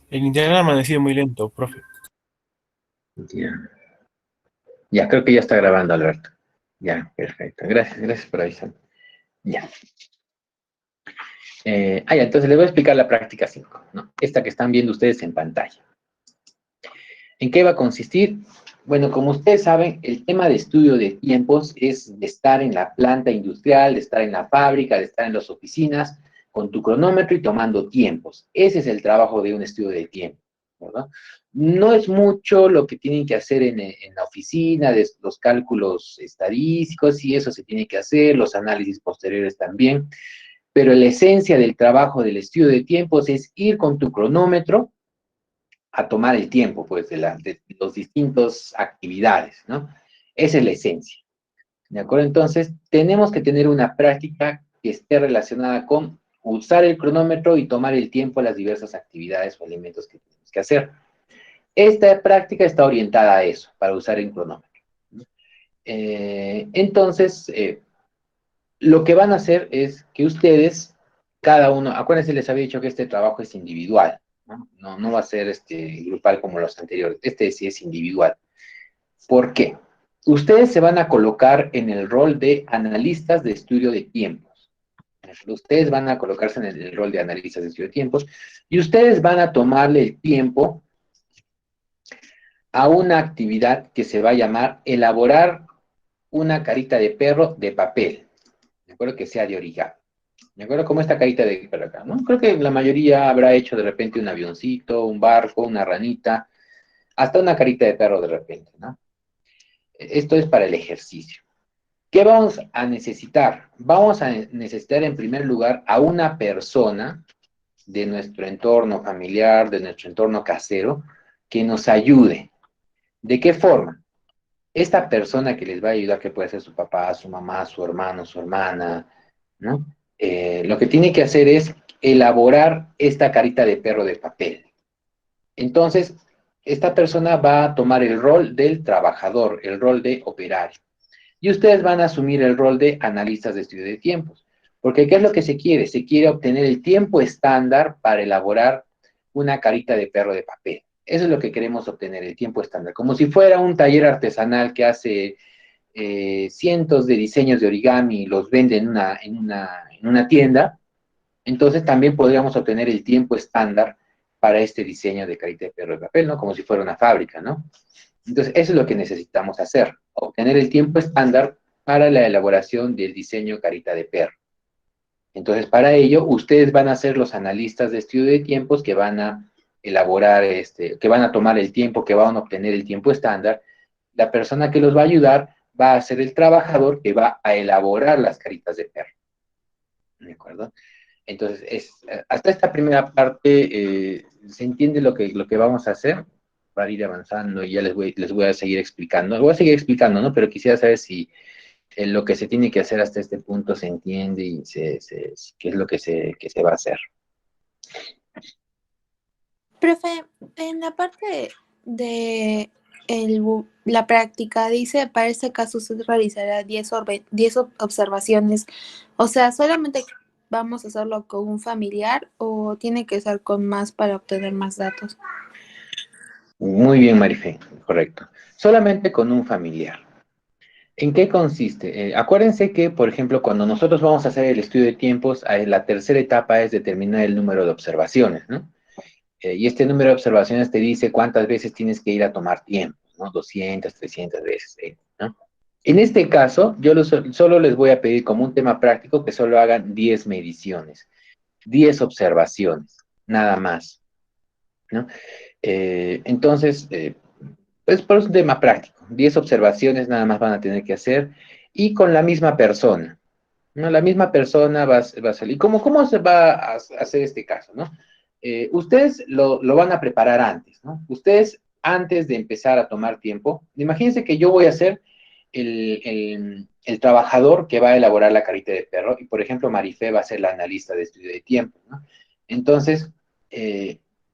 El internet ha amanecido muy lento, profe. Ya, ya, creo que ya está grabando, Alberto. Ya, perfecto. Gracias, gracias por avisar. Ya. Ya, entonces les voy a explicar la práctica 5, ¿no? Esta que están viendo ustedes en pantalla. ¿En qué va a consistir? Bueno, como ustedes saben, el tema de estudio de tiempos es de estar en la planta industrial, de estar en la fábrica, de estar en las oficinas, con tu cronómetro y tomando tiempos. Ese es el trabajo de un estudio de tiempo, ¿verdad? No es mucho lo que tienen que hacer en la oficina, de los cálculos estadísticos, y eso se tiene que hacer, los análisis posteriores también, pero la esencia del trabajo del estudio de tiempos es ir con tu cronómetro a tomar el tiempo, pues, de los distintos actividades, ¿no? Esa es la esencia, ¿de acuerdo? Entonces, tenemos que tener una práctica que esté relacionada con usar el cronómetro y tomar el tiempo a las diversas actividades o elementos que tenemos que hacer. Esta práctica está orientada a eso, para usar el cronómetro. Entonces, lo que van a hacer es que ustedes, cada uno, acuérdense, les había dicho que este trabajo es individual, ¿no? No va a ser grupal como los anteriores, este sí es individual. ¿Por qué? Ustedes se van a colocar en el rol de analistas de estudio de tiempos. Ustedes van a colocarse en el rol de analistas de estudio de tiempos y ustedes van a tomarle el tiempo a una actividad que se va a llamar elaborar una carita de perro de papel. De acuerdo que sea de origami. Me acuerdo como esta carita de perro acá, ¿no? Creo que la mayoría habrá hecho de repente un avioncito, un barco, una ranita, hasta una carita de perro de repente, ¿no? Esto es para el ejercicio. ¿Qué vamos a necesitar? Vamos a necesitar en primer lugar a una persona de nuestro entorno familiar, de nuestro entorno casero, que nos ayude. ¿De qué forma? Esta persona que les va a ayudar, que puede ser su papá, su mamá, su hermano, su hermana, ¿no? Lo que tiene que hacer es elaborar esta carita de perro de papel. Entonces, esta persona va a tomar el rol del trabajador, el rol de operario. Y ustedes van a asumir el rol de analistas de estudio de tiempos. Porque ¿qué es lo que se quiere? Se quiere obtener el tiempo estándar para elaborar una carita de perro de papel. Eso es lo que queremos obtener, el tiempo estándar. Como si fuera un taller artesanal que hace cientos de diseños de origami y los vende en una tienda, entonces también podríamos obtener el tiempo estándar para este diseño de carita de perro de papel, ¿no? Como si fuera una fábrica, ¿no? Entonces, eso es lo que necesitamos hacer, obtener el tiempo estándar para la elaboración del diseño carita de perro. Entonces, para ello, ustedes van a ser los analistas de estudio de tiempos que van a elaborar, que van a tomar el tiempo, que van a obtener el tiempo estándar. La persona que los va a ayudar va a ser el trabajador que va a elaborar las caritas de perro. ¿De acuerdo? Entonces, hasta esta primera parte se entiende lo que vamos a hacer para ir avanzando y ya les voy a seguir explicando. Les voy a seguir explicando, ¿no? Pero quisiera saber si lo que se tiene que hacer hasta este punto se entiende y qué es lo que se va a hacer. Profe, en la parte de la práctica dice, para este caso se realizará 10 observaciones. O sea, ¿solamente vamos a hacerlo con un familiar o tiene que ser con más para obtener más datos? Muy bien, Marife, correcto. Solamente con un familiar. ¿En qué consiste? Acuérdense que, por ejemplo, cuando nosotros vamos a hacer el estudio de tiempos, la tercera etapa es determinar el número de observaciones, ¿no? Y este número de observaciones te dice cuántas veces tienes que ir a tomar tiempo, ¿no? 200, 300 veces, ¿no? En este caso, yo solo les voy a pedir como un tema práctico que solo hagan 10 mediciones, 10 observaciones, nada más, ¿no? Entonces, pues por un tema práctico, 10 observaciones nada más van a tener que hacer y con la misma persona, ¿no? La misma persona va a salir. ¿Cómo se va a hacer este caso, no? Ustedes lo van a preparar antes, ¿no? Ustedes, antes de empezar a tomar tiempo, imagínense que yo voy a ser el trabajador que va a elaborar la carita de perro y, por ejemplo, Marifé va a ser la analista de estudio de tiempo, ¿no? Entonces,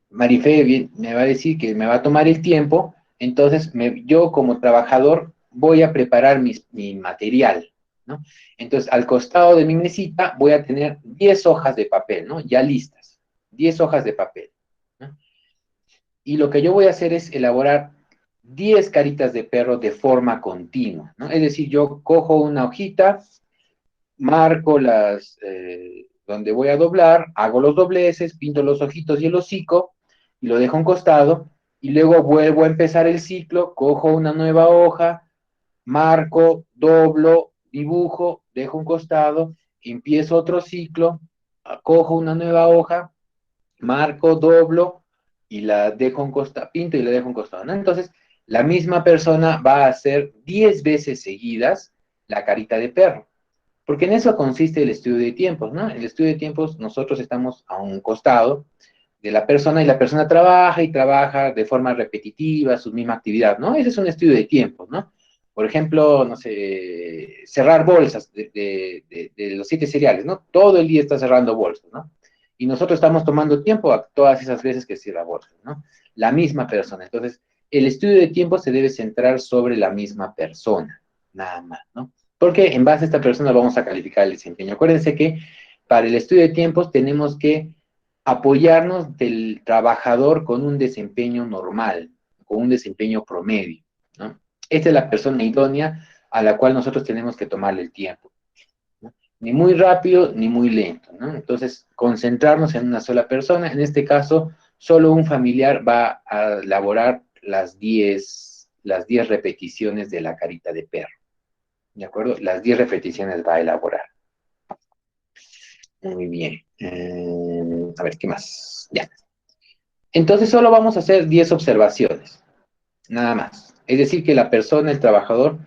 Marifé me va a decir que me va a tomar el tiempo, entonces yo como trabajador voy a preparar mi material, ¿no? Entonces, al costado de mi mesita voy a tener 10 hojas de papel, ¿no? Ya listas, 10 hojas de papel, ¿no? y lo que yo voy a hacer es elaborar 10 caritas de perro de forma continua, ¿no? Es decir, yo cojo una hojita, marco donde voy a doblar, hago los dobleces, pinto los ojitos y el hocico, y lo dejo a un costado, y luego vuelvo a empezar el ciclo, cojo una nueva hoja, marco, doblo, dibujo, dejo un costado, empiezo otro ciclo, cojo una nueva hoja, marco, doblo y la dejo un costado, pinto y la dejo un costado, ¿no? Entonces, la misma persona va a hacer 10 veces seguidas la carita de perro, porque en eso consiste el estudio de tiempos, ¿no? El estudio de tiempos, nosotros estamos a un costado de la persona y la persona trabaja y trabaja de forma repetitiva su misma actividad, ¿no? Ese es un estudio de tiempos, ¿no? Por ejemplo, no sé, cerrar bolsas de los 7 cereales, ¿no? Todo el día está cerrando bolsas, ¿no? Y nosotros estamos tomando tiempo a todas esas veces que cierra bolsas, ¿no? La misma persona. Entonces, el estudio de tiempo se debe centrar sobre la misma persona, nada más, ¿no? Porque en base a esta persona vamos a calificar el desempeño. Acuérdense que para el estudio de tiempos tenemos que apoyarnos del trabajador con un desempeño normal, con un desempeño promedio, ¿no? Esta es la persona idónea a la cual nosotros tenemos que tomarle el tiempo, ¿no? Ni muy rápido ni muy lento, ¿no? Entonces, concentrarnos en una sola persona, en este caso, solo un familiar va a elaborar las diez repeticiones de la carita de perro, ¿de acuerdo? Las 10 repeticiones va a elaborar. Muy bien. A ver, ¿qué más? Ya. Entonces solo vamos a hacer 10 observaciones, nada más. Es decir, que la persona, el trabajador,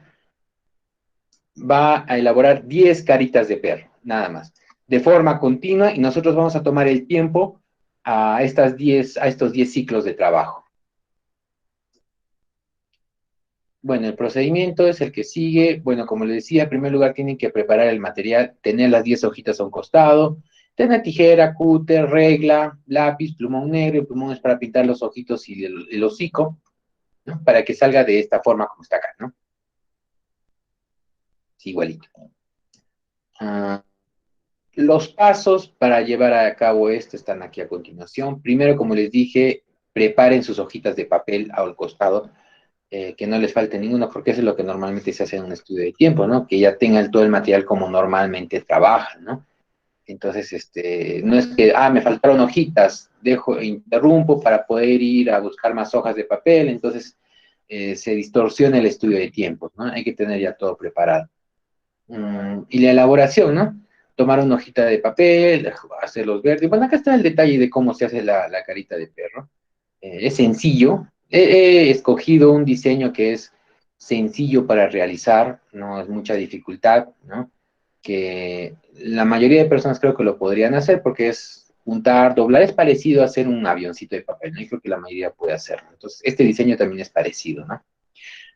va a elaborar 10 caritas de perro, nada más, de forma continua, y nosotros vamos a tomar el tiempo a estos 10 ciclos de trabajo. Bueno, el procedimiento es el que sigue. Bueno, como les decía, en primer lugar tienen que preparar el material, tener las 10 hojitas a un costado, tener tijera, cúter, regla, lápiz, plumón negro. El plumón es para pintar los ojitos y el hocico, ¿no? Para que salga de esta forma como está acá, ¿no? Sí, igualito. Ah, los pasos para llevar a cabo esto están aquí a continuación. Primero, como les dije, preparen sus hojitas de papel al costado, que no les falte ninguno, porque eso es lo que normalmente se hace en un estudio de tiempo, ¿no? Que ya tengan todo el material como normalmente trabajan, ¿no? Entonces, no es que, me faltaron hojitas, interrumpo para poder ir a buscar más hojas de papel, entonces se distorsiona el estudio de tiempos, ¿no? Hay que tener ya todo preparado. Y la elaboración, ¿no? Tomar una hojita de papel, hacerlos verdes. Bueno, acá está el detalle de cómo se hace la carita de perro. Es sencillo. He escogido un diseño que es sencillo para realizar, no es mucha dificultad, ¿no? Que la mayoría de personas creo que lo podrían hacer porque es juntar, doblar, es parecido a hacer un avioncito de papel, ¿no? Y creo que la mayoría puede hacerlo. Entonces, este diseño también es parecido, ¿no?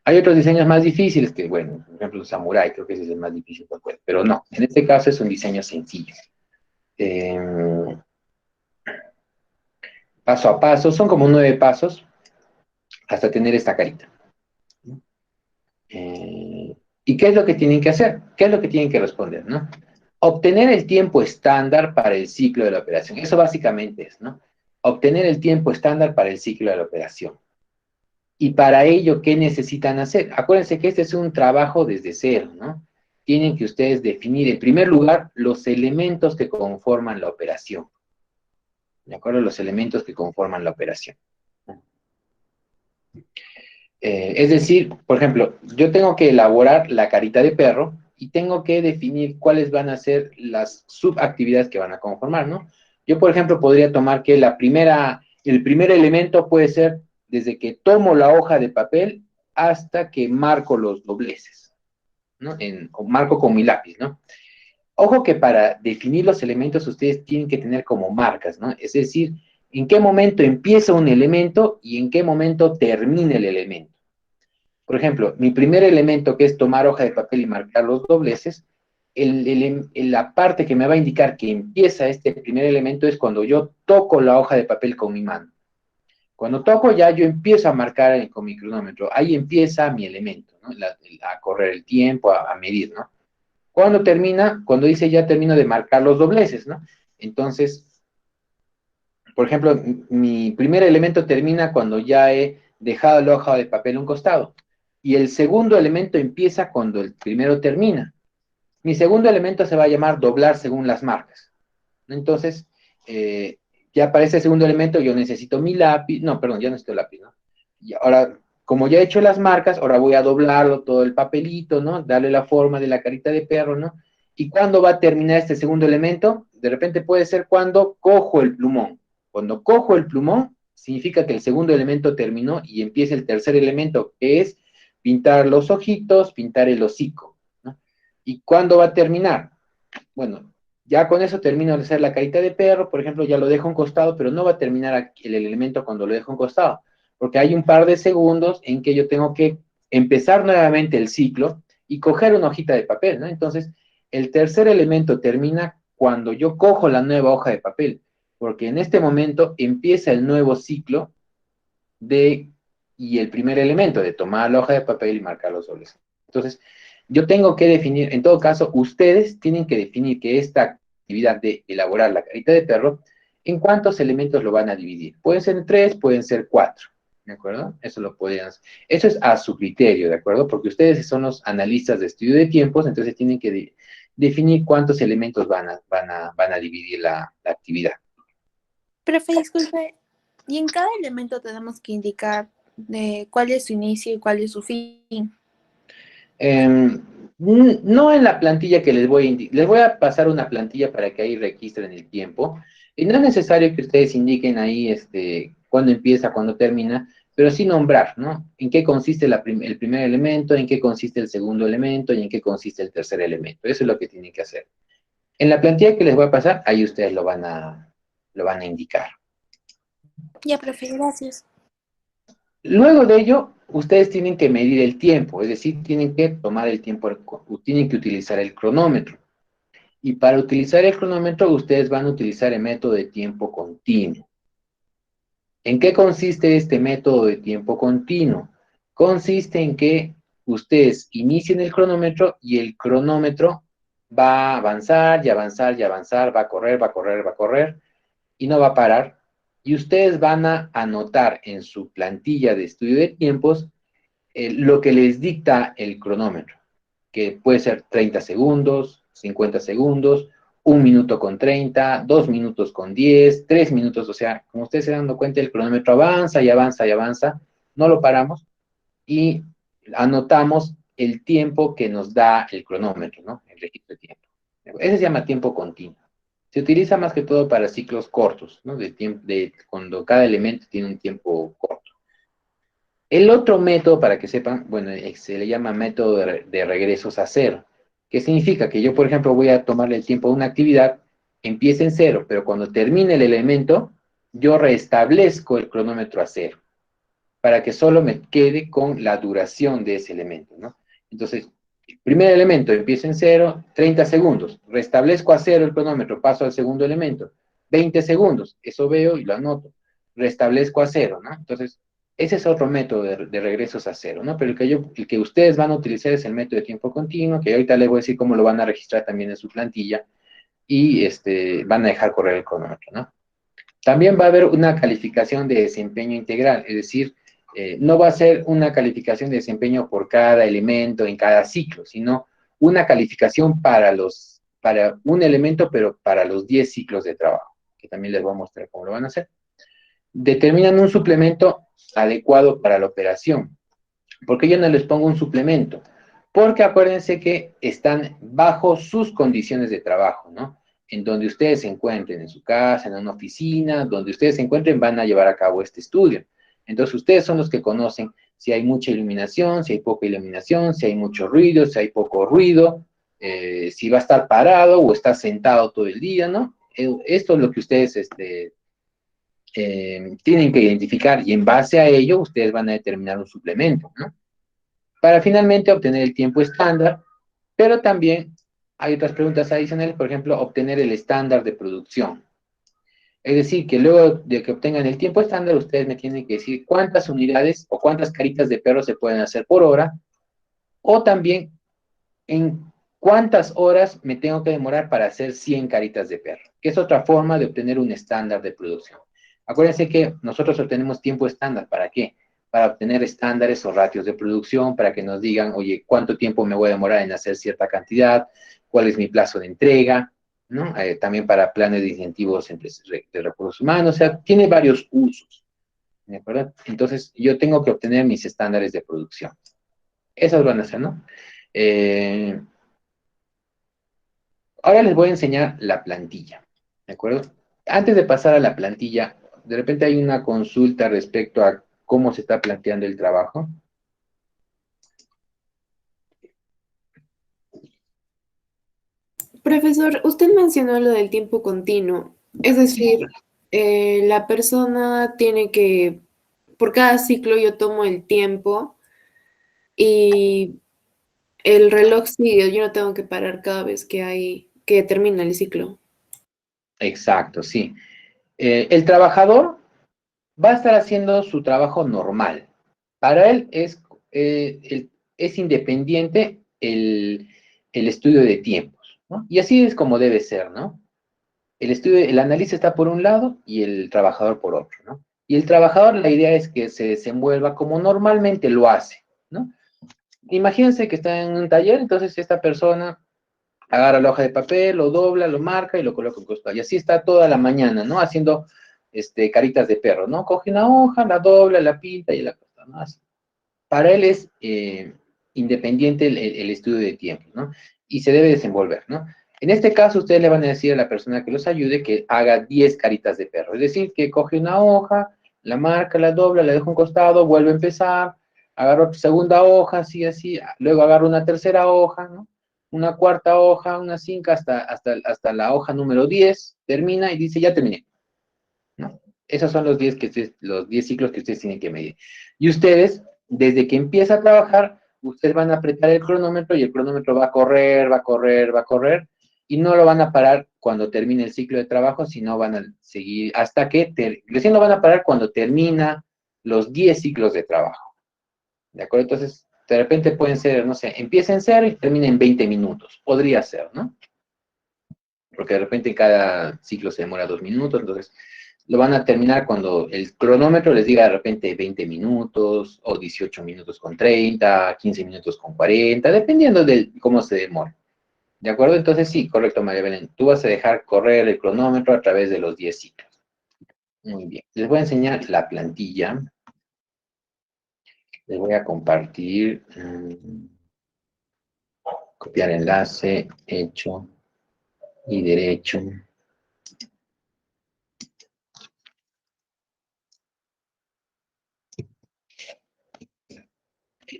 Hay otros diseños más difíciles que, bueno, por ejemplo, un samurái, creo que ese es el más difícil, pero no, en este caso es un diseño sencillo. Eh, paso a paso, son como 9 pasos hasta tener esta carita. ¿Y qué es lo que tienen que hacer? ¿Qué es lo que tienen que responder, no? Obtener el tiempo estándar para el ciclo de la operación. Eso básicamente es, ¿no? Obtener el tiempo estándar para el ciclo de la operación. Y para ello, ¿qué necesitan hacer? Acuérdense que este es un trabajo desde cero, ¿no? Tienen que ustedes definir, en primer lugar, los elementos que conforman la operación. ¿De acuerdo? Los elementos que conforman la operación. Es decir, por ejemplo, yo tengo que elaborar la carita de perro y tengo que definir cuáles van a ser las subactividades que van a conformar, ¿no? Yo, por ejemplo, podría tomar que el primer elemento puede ser desde que tomo la hoja de papel hasta que marco los dobleces, ¿no? O marco con mi lápiz, ¿no? Ojo que para definir los elementos ustedes tienen que tener como marcas, ¿no? Es decir, en qué momento empieza un elemento y en qué momento termina el elemento. Por ejemplo, mi primer elemento, que es tomar hoja de papel y marcar los dobleces, la parte que me va a indicar que empieza este primer elemento es cuando yo toco la hoja de papel con mi mano. Cuando toco ya yo empiezo a marcar con mi cronómetro. Ahí empieza mi elemento, ¿no? A correr el tiempo, a medir, ¿no? Cuando termina, cuando dice ya termino de marcar los dobleces, ¿no? Entonces, Por ejemplo, mi primer elemento termina cuando ya he dejado la hoja de papel a un costado. Y el segundo elemento empieza cuando el primero termina. Mi segundo elemento se va a llamar doblar según las marcas. Entonces, ya para ese segundo elemento yo necesito mi lápiz, no, perdón, ya necesito lápiz, ¿no? Y ahora, como ya he hecho las marcas, ahora voy a doblarlo todo el papelito, ¿no? Darle la forma de la carita de perro, ¿no? ¿Y cuándo va a terminar este segundo elemento? De repente puede ser cuando cojo el plumón. Cuando cojo el plumón, significa que el segundo elemento terminó y empieza el tercer elemento, que es pintar los ojitos, pintar el hocico, ¿no? ¿Y cuándo va a terminar? Bueno, ya con eso termino de hacer la carita de perro, por ejemplo, ya lo dejo a un costado, pero no va a terminar el elemento cuando lo dejo a un costado, porque hay un par de segundos en que yo tengo que empezar nuevamente el ciclo y coger una hojita de papel, ¿no? Entonces, el tercer elemento termina cuando yo cojo la nueva hoja de papel, porque en este momento empieza el nuevo ciclo y el primer elemento de tomar la hoja de papel y marcar los soles. Entonces, yo tengo que definir, en todo caso, ustedes tienen que definir que esta actividad de elaborar la carita de perro, ¿en cuántos elementos lo van a dividir? Pueden ser 3, pueden ser 4, ¿de acuerdo? Eso lo pueden hacer. Eso es a su criterio, ¿de acuerdo? Porque ustedes son los analistas de estudio de tiempos, entonces tienen que definir cuántos elementos van a dividir la actividad. Profe, disculpe, y en cada elemento tenemos que indicar cuál es su inicio y cuál es su fin. No en la plantilla que les voy a pasar una plantilla para que ahí registren el tiempo. Y no es necesario que ustedes indiquen ahí cuándo empieza, cuándo termina, pero sí nombrar, ¿no? En qué consiste el primer elemento, en qué consiste el segundo elemento y en qué consiste el tercer elemento. Eso es lo que tienen que hacer. En la plantilla que les voy a pasar, ahí ustedes lo van a indicar. Ya, profe, gracias. Luego de ello, ustedes tienen que medir el tiempo, es decir, tienen que tomar el tiempo, tienen que utilizar el cronómetro. Y para utilizar el cronómetro, ustedes van a utilizar el método de tiempo continuo. ¿En qué consiste este método de tiempo continuo? Consiste en que ustedes inicien el cronómetro y el cronómetro va a avanzar y avanzar y avanzar, va a correr, va a correr, va a correr y no va a parar. Y ustedes van a anotar en su plantilla de estudio de tiempos lo que les dicta el cronómetro, que puede ser 30 segundos, 50 segundos, 1 minuto con 30, 2 minutos con 10, 3 minutos, o sea, como ustedes se dan dando cuenta, el cronómetro avanza y avanza y avanza, no lo paramos y anotamos el tiempo que nos da el cronómetro, ¿no? El registro de tiempo. Ese se llama tiempo continuo. Se utiliza más que todo para ciclos cortos, ¿no? Cuando cada elemento tiene un tiempo corto. El otro método, para que sepan, bueno, se le llama método de regresos a cero, que significa que yo, por ejemplo, voy a tomarle el tiempo a una actividad, empieza en cero, pero cuando termine el elemento, yo restablezco el cronómetro a cero, para que solo me quede con la duración de ese elemento, ¿no? Entonces, el primer elemento empieza en cero, 30 segundos, restablezco a cero el cronómetro, paso al segundo elemento, 20 segundos, eso veo y lo anoto, restablezco a cero, ¿no? Entonces, ese es otro método de regresos a cero, ¿no? Pero el que ustedes van a utilizar es el método de tiempo continuo, que ahorita les voy a decir cómo lo van a registrar también en su plantilla, y van a dejar correr el cronómetro, ¿no? También va a haber una calificación de desempeño integral, es decir, no va a ser una calificación de desempeño por cada elemento en cada ciclo, sino una calificación para un elemento, pero para los 10 ciclos de trabajo, que también les voy a mostrar cómo lo van a hacer. Determinan un suplemento adecuado para la operación. ¿Por qué yo no les pongo un suplemento? Porque acuérdense que están bajo sus condiciones de trabajo, ¿no? En donde ustedes se encuentren, en su casa, en una oficina, donde ustedes se encuentren, van a llevar a cabo este estudio. Entonces, ustedes son los que conocen si hay mucha iluminación, si hay poca iluminación, si hay mucho ruido, si hay poco ruido, si va a estar parado o está sentado todo el día, ¿no? Esto es lo que ustedes tienen que identificar y en base a ello ustedes van a determinar un suplemento, ¿no? Para finalmente obtener el tiempo estándar, pero también hay otras preguntas adicionales, por ejemplo, obtener el estándar de producción. Es decir, que luego de que obtengan el tiempo estándar, ustedes me tienen que decir cuántas unidades o cuántas caritas de perro se pueden hacer por hora, o también en cuántas horas me tengo que demorar para hacer 100 caritas de perro, que es otra forma de obtener un estándar de producción. Acuérdense que nosotros obtenemos tiempo estándar. ¿Para qué? Para obtener estándares o ratios de producción, para que nos digan, oye, ¿cuánto tiempo me voy a demorar en hacer cierta cantidad? ¿Cuál es mi plazo de entrega? ¿No? También para planes de incentivos de recursos humanos. O sea, tiene varios usos. ¿De acuerdo? Entonces, yo tengo que obtener mis estándares de producción. Esas van a ser, ¿no? Ahora les voy a enseñar la plantilla. ¿De acuerdo? Antes de pasar a la plantilla, de repente hay una consulta respecto a cómo se está planteando el trabajo. Profesor, usted mencionó lo del tiempo continuo, es decir, la persona tiene que, por cada ciclo yo tomo el tiempo y el reloj sigue, yo no tengo que parar cada vez que termina el ciclo. Exacto, sí. El trabajador va a estar haciendo su trabajo normal. Para él es independiente el estudio de tiempos, ¿no? Y así es como debe ser, ¿no? El analista está por un lado y el trabajador por otro, ¿no? Y el trabajador, la idea es que se desenvuelva como normalmente lo hace, ¿no? Imagínense que está en un taller, entonces esta persona agarra la hoja de papel, lo dobla, lo marca y lo coloca en costado. Y así está toda la mañana, ¿no? Haciendo caritas de perro, ¿no? Coge una hoja, la dobla, la pinta y la corta, ¿no? Así. Para él es independiente el estudio de tiempo, ¿no? Y se debe desenvolver, ¿no? En este caso, ustedes le van a decir a la persona que los ayude que haga 10 caritas de perro. Es decir, que coge una hoja, la marca, la dobla, la deja a un costado, vuelve a empezar, agarra otra segunda hoja, así, así, luego agarra una tercera hoja, ¿no? Una cuarta hoja, una cinco, hasta la hoja número 10, termina y dice, ya terminé, ¿no? Esos son los 10 los 10 ciclos que ustedes tienen que medir. Y ustedes, desde que empieza a trabajar, ustedes van a apretar el cronómetro y el cronómetro va a correr, va a correr, va a correr, y no lo van a parar cuando termine el ciclo de trabajo, sino van a seguir hasta que, recién lo van a parar cuando termina los 10 ciclos de trabajo. ¿De acuerdo? Entonces, de repente pueden ser, no sé, empieza en 0 y termina en 20 minutos. Podría ser, ¿no? Porque de repente cada ciclo se demora 2 minutos, entonces lo van a terminar cuando el cronómetro les diga de repente 20 minutos, o 18 minutos con 30, 15 minutos con 40, dependiendo de cómo se demore. ¿De acuerdo? Entonces sí, correcto, María Belén. Tú vas a dejar correr el cronómetro a través de los 10 ciclos. Muy bien. Les voy a enseñar la plantilla. Les voy a compartir. Copiar enlace, hecho y derecho.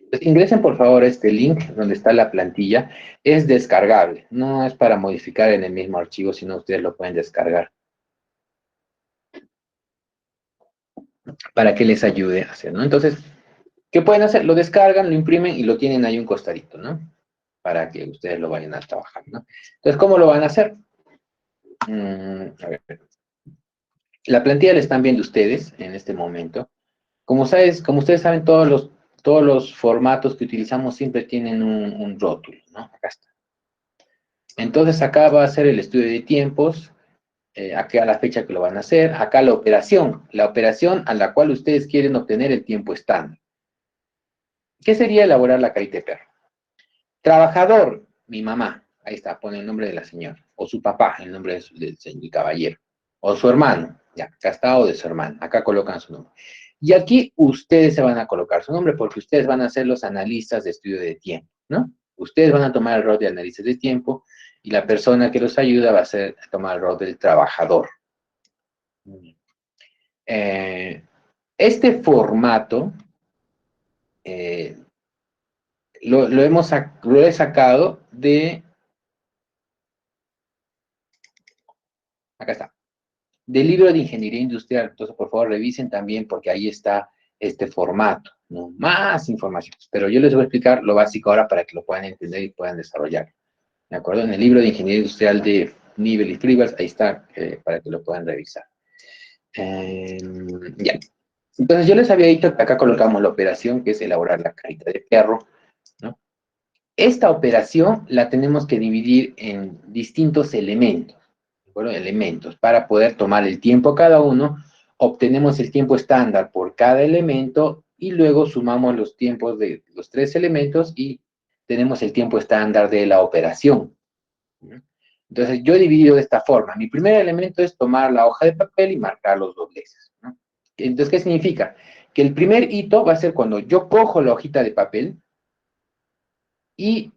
Pues ingresen por favor a este link donde está la plantilla. Es descargable, no es para modificar en el mismo archivo, sino ustedes lo pueden descargar para que les ayude a hacer, ¿no? Entonces, ¿qué pueden hacer? Lo descargan, lo imprimen y lo tienen ahí un costadito, ¿no? Para que ustedes lo vayan a trabajar, ¿no? Entonces, ¿cómo lo van a hacer? A ver. La plantilla la están viendo ustedes en este momento. Como ustedes saben, todos los formatos que utilizamos siempre tienen un rótulo, ¿no? Acá está. Entonces, acá va a ser el estudio de tiempos, acá la fecha que lo van a hacer, acá la operación a la cual ustedes quieren obtener el tiempo estándar. ¿Qué sería elaborar la carita de perro? Trabajador, mi mamá, ahí está, pone el nombre de la señora, o su papá, el nombre del caballero, o su hermano, ya, acá está, o de su hermano, acá colocan su nombre. Y aquí ustedes se van a colocar su nombre porque ustedes van a ser los analistas de estudio de tiempo, ¿no? Ustedes van a tomar el rol de análisis de tiempo y la persona que los ayuda va a tomar el rol del trabajador. Este formato lo he sacado de... Acá está. Del libro de Ingeniería Industrial. Entonces, por favor, revisen también porque ahí está este formato, ¿no? Más información. Pero yo les voy a explicar lo básico ahora para que lo puedan entender y puedan desarrollar. ¿De acuerdo? En el libro de Ingeniería Industrial de Nibel y Fribas, ahí está, para que lo puedan revisar. Ya. Entonces, yo les había dicho que acá colocamos la operación, que es elaborar la carita de perro, ¿no? Esta operación la tenemos que dividir en distintos elementos, ¿de acuerdo? Elementos, para poder tomar el tiempo cada uno, obtenemos el tiempo estándar por cada elemento y luego sumamos los tiempos de los 3 elementos y tenemos el tiempo estándar de la operación. Entonces, yo he dividido de esta forma. Mi primer elemento es tomar la hoja de papel y marcar los dobleces, ¿no? Entonces, ¿qué significa? Que el primer hito va a ser cuando yo cojo la hojita de papel y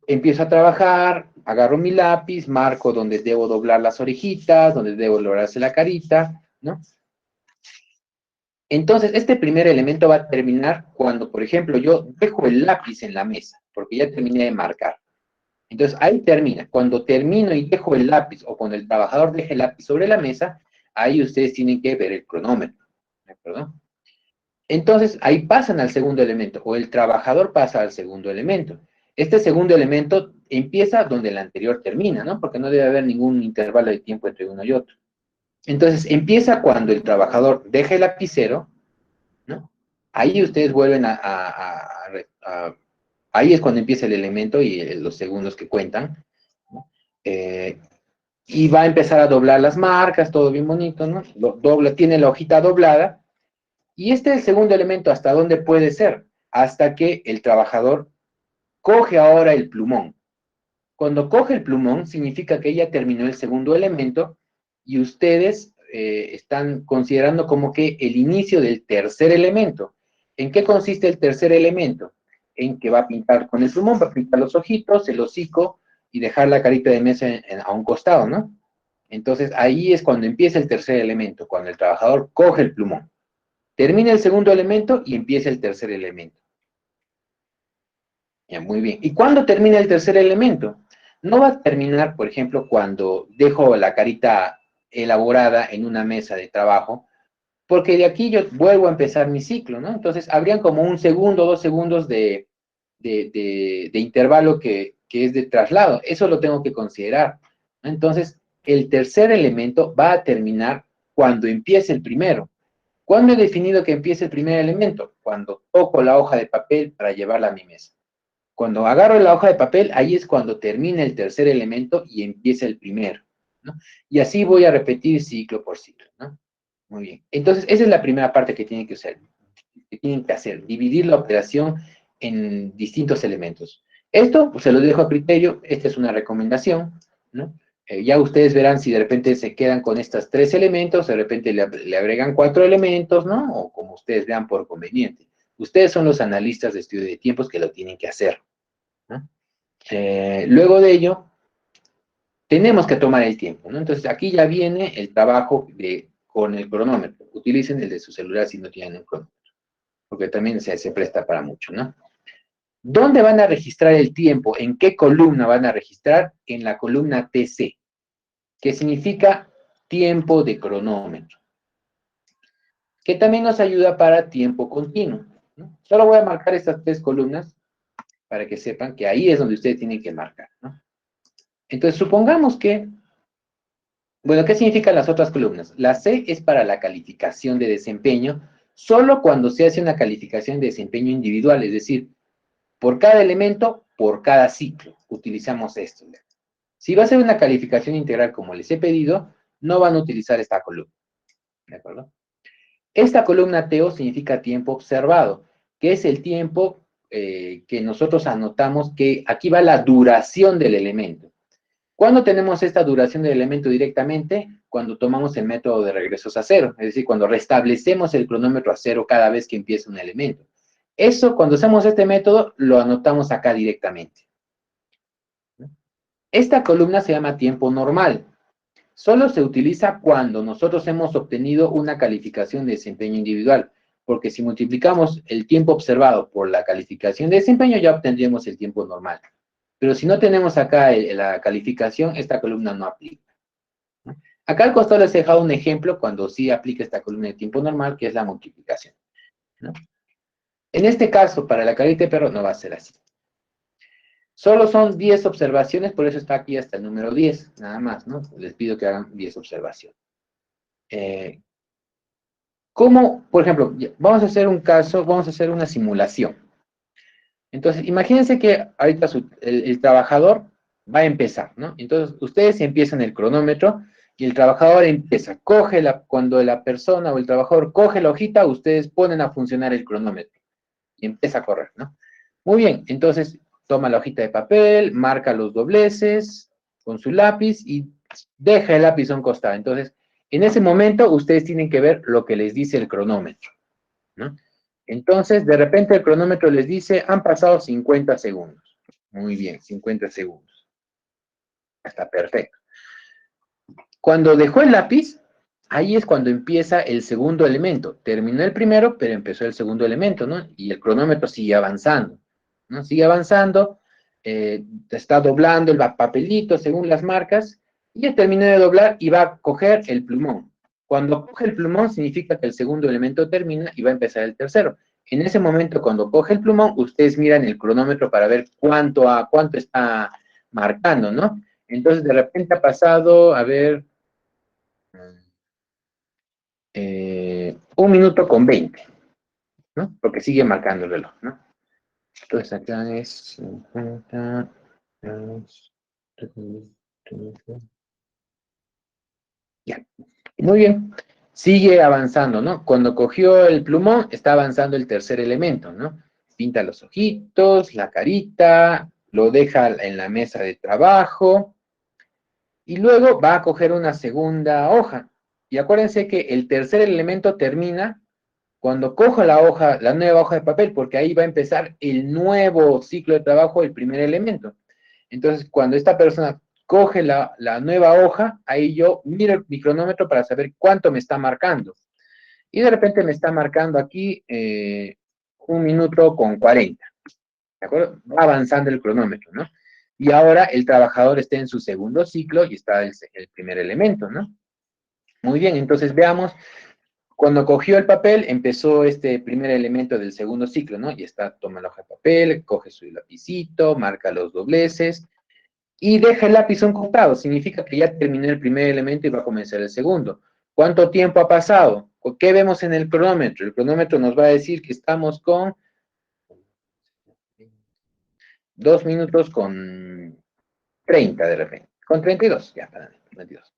empiezo a trabajar, agarro mi lápiz, marco donde debo doblar las orejitas, donde debo doblarse la carita, ¿no? Entonces, este primer elemento va a terminar cuando, por ejemplo, yo dejo el lápiz en la mesa, porque ya terminé de marcar. Entonces, ahí termina. Cuando termino y dejo el lápiz, o cuando el trabajador deje el lápiz sobre la mesa, ahí ustedes tienen que ver el cronómetro, ¿de acuerdo? Entonces, ahí pasan al segundo elemento, o el trabajador pasa al segundo elemento. Este segundo elemento empieza donde el anterior termina, ¿no? Porque no debe haber ningún intervalo de tiempo entre uno y otro. Entonces, empieza cuando el trabajador deja el lapicero, ¿no? Ahí ustedes vuelven ahí es cuando empieza el elemento y los segundos que cuentan, ¿no? Y va a empezar a doblar las marcas, todo bien bonito, ¿no? Tiene la hojita doblada, y este es el segundo elemento, ¿hasta dónde puede ser? Hasta que el trabajador coge ahora el plumón. Cuando coge el plumón, significa que ya terminó el segundo elemento, y ustedes están considerando como que el inicio del tercer elemento. ¿En qué consiste el tercer elemento? En que va a pintar con el plumón, va a pintar los ojitos, el hocico, y dejar la carita de mesa a un costado, ¿no? Entonces, ahí es cuando empieza el tercer elemento, cuando el trabajador coge el plumón. Termina el segundo elemento y empieza el tercer elemento. Ya, muy bien. ¿Y cuándo termina el tercer elemento? No va a terminar, por ejemplo, cuando dejo la carita elaborada en una mesa de trabajo, porque de aquí yo vuelvo a empezar mi ciclo, ¿no? Entonces, habrían como 1 segundo, 2 segundos de intervalo que es de traslado. Eso lo tengo que considerar, ¿no? Entonces, el tercer elemento va a terminar cuando empiece el primero. ¿Cuándo he definido que empiece el primer elemento? Cuando toco la hoja de papel para llevarla a mi mesa. Cuando agarro la hoja de papel, ahí es cuando termina el tercer elemento y empieza el primero, ¿no? Y así voy a repetir ciclo por ciclo, ¿no? Muy bien. Entonces, esa es la primera parte que tienen que hacer, dividir la operación en distintos elementos. Esto, pues, se lo dejo a criterio, esta es una recomendación, ¿no? Ya ustedes verán si de repente se quedan con estos 3 elementos, de repente le agregan 4 elementos, ¿no? O como ustedes vean por conveniente. Ustedes son los analistas de estudio de tiempos que lo tienen que hacer, ¿no? Luego de ello, tenemos que tomar el tiempo, ¿no? Entonces, aquí ya viene el trabajo con el cronómetro. Utilicen el de su celular si no tienen un cronómetro, porque también se presta para mucho, ¿no? ¿Dónde van a registrar el tiempo? ¿En qué columna van a registrar? En la columna TC, que significa tiempo de cronómetro, que también nos ayuda para tiempo continuo, ¿no? Solo voy a marcar estas 3 columnas para que sepan que ahí es donde ustedes tienen que marcar, ¿no? Entonces, supongamos que, bueno, ¿qué significan las otras columnas? La C es para la calificación de desempeño, solo cuando se hace una calificación de desempeño individual, es decir, por cada elemento, por cada ciclo, utilizamos esto. Si va a ser una calificación integral como les he pedido, no van a utilizar esta columna, ¿de acuerdo? Esta columna TO significa tiempo observado, que es el tiempo que nosotros anotamos, que aquí va la duración del elemento. ¿Cuándo tenemos esta duración del elemento directamente? Cuando tomamos el método de regresos a cero, es decir, cuando restablecemos el cronómetro a cero cada vez que empieza un elemento. Eso, cuando hacemos este método, lo anotamos acá directamente. Esta columna se llama tiempo normal. Solo se utiliza cuando nosotros hemos obtenido una calificación de desempeño individual, porque si multiplicamos el tiempo observado por la calificación de desempeño, ya obtendríamos el tiempo normal. Pero si no tenemos acá la calificación, esta columna no aplica. Acá al costado les he dejado un ejemplo cuando sí aplica esta columna de tiempo normal, que es la multiplicación, ¿no? En este caso, para la carita de perro no va a ser así. Solo son 10 observaciones, por eso está aquí hasta el número 10, nada más, ¿no? Les pido que hagan 10 observaciones. ¿Cómo, por ejemplo, vamos a hacer un caso, vamos a hacer una simulación? Entonces, imagínense que ahorita el trabajador va a empezar, ¿no? Entonces, ustedes empiezan el cronómetro Y el trabajador empieza, cuando la persona o el trabajador coge la hojita, ustedes ponen a funcionar el cronómetro y empieza a correr, ¿no? Muy bien, entonces toma la hojita de papel, marca los dobleces con su lápiz y deja el lápiz a un costado. Entonces, en ese momento ustedes tienen que ver lo que les dice el cronómetro, ¿no? Entonces, de repente el cronómetro les dice, han pasado 50 segundos. Muy bien, 50 segundos. Está perfecto. Cuando dejó el lápiz, ahí es cuando empieza el segundo elemento. Terminó el primero, pero empezó el segundo elemento, ¿no? Y el cronómetro sigue avanzando, ¿no? Sigue avanzando, está doblando el papelito según las marcas, y ya terminó de doblar y va a coger el plumón. Cuando coge el plumón, significa que el segundo elemento termina y va a empezar el tercero. En ese momento, cuando coge el plumón, ustedes miran el cronómetro para ver cuánto está marcando, ¿no? Entonces, de repente ha pasado, a ver, 1 minuto con 20, ¿no? Porque sigue marcando el reloj, ¿no? Entonces acá es 50, ya. Muy bien. Sigue avanzando, ¿no? Cuando cogió el plumón, está avanzando el tercer elemento, ¿no? Pinta los ojitos, la carita, lo deja en la mesa de trabajo y luego va a coger una segunda hoja. Y acuérdense que el tercer elemento termina cuando cojo la hoja, la nueva hoja de papel, porque ahí va a empezar el nuevo ciclo de trabajo, el primer elemento. Entonces, cuando esta persona coge la nueva hoja, ahí yo miro mi cronómetro para saber cuánto me está marcando. Y de repente me está marcando aquí 1 minuto con 40. ¿De acuerdo? Va avanzando el cronómetro, ¿no? Y ahora el trabajador está en su segundo ciclo y está el primer elemento, ¿no? Muy bien, entonces veamos. Cuando cogió el papel, empezó este primer elemento del segundo ciclo, ¿no? Y está, toma la hoja de papel, coge su lapicito, marca los dobleces y deja el lápiz a un costado. Significa que ya terminó el primer elemento y va a comenzar el segundo. ¿Cuánto tiempo ha pasado? ¿Qué vemos en el cronómetro? El cronómetro nos va a decir que estamos con 2 minutos con 30 de repente. Con 32, ya, 32.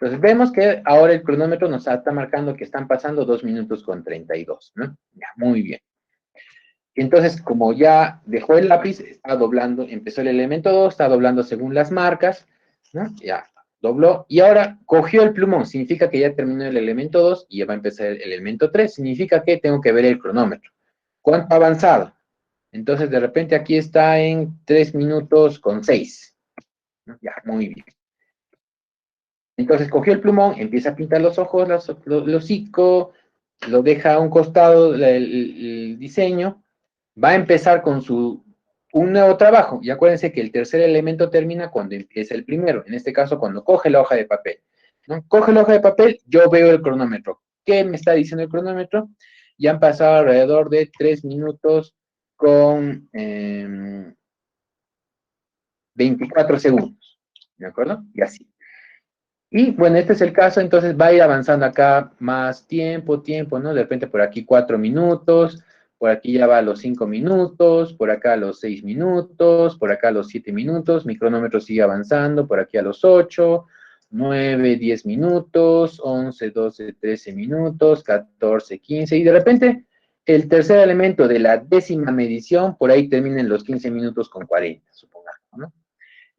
Entonces vemos que ahora el cronómetro nos está marcando que están pasando 2 minutos con 32, ¿no? Ya, muy bien. Entonces, como ya dejó el lápiz, está doblando, empezó el elemento 2, está doblando según las marcas, ¿no? Ya, dobló, y ahora cogió el plumón, significa que ya terminó el elemento 2 y ya va a empezar el elemento 3, significa que tengo que ver el cronómetro. ¿Cuánto ha avanzado? Entonces, de repente aquí está en 3 minutos con 6. ¿No? Ya, muy bien. Entonces cogió el plumón, empieza a pintar los ojos, el hocico, lo deja a un costado el diseño, va a empezar con un nuevo trabajo. Y acuérdense que el tercer elemento termina cuando empieza el primero, en este caso cuando coge la hoja de papel, ¿no? Coge la hoja de papel, yo veo el cronómetro. ¿Qué me está diciendo el cronómetro? Ya han pasado alrededor de 3 minutos con 24 segundos, ¿de acuerdo? Y así. Y bueno, este es el caso, entonces va a ir avanzando acá más tiempo, ¿no? De repente por aquí 4 minutos, por aquí ya va a los 5 minutos, por acá a los 6 minutos, por acá a los 7 minutos, mi cronómetro sigue avanzando, por aquí a los 8, 9, 10 minutos, 11, 12, 13 minutos, 14, 15, y de repente el tercer elemento de la 10ª medición, por ahí termina en los 15 minutos con 40, supongamos, ¿no?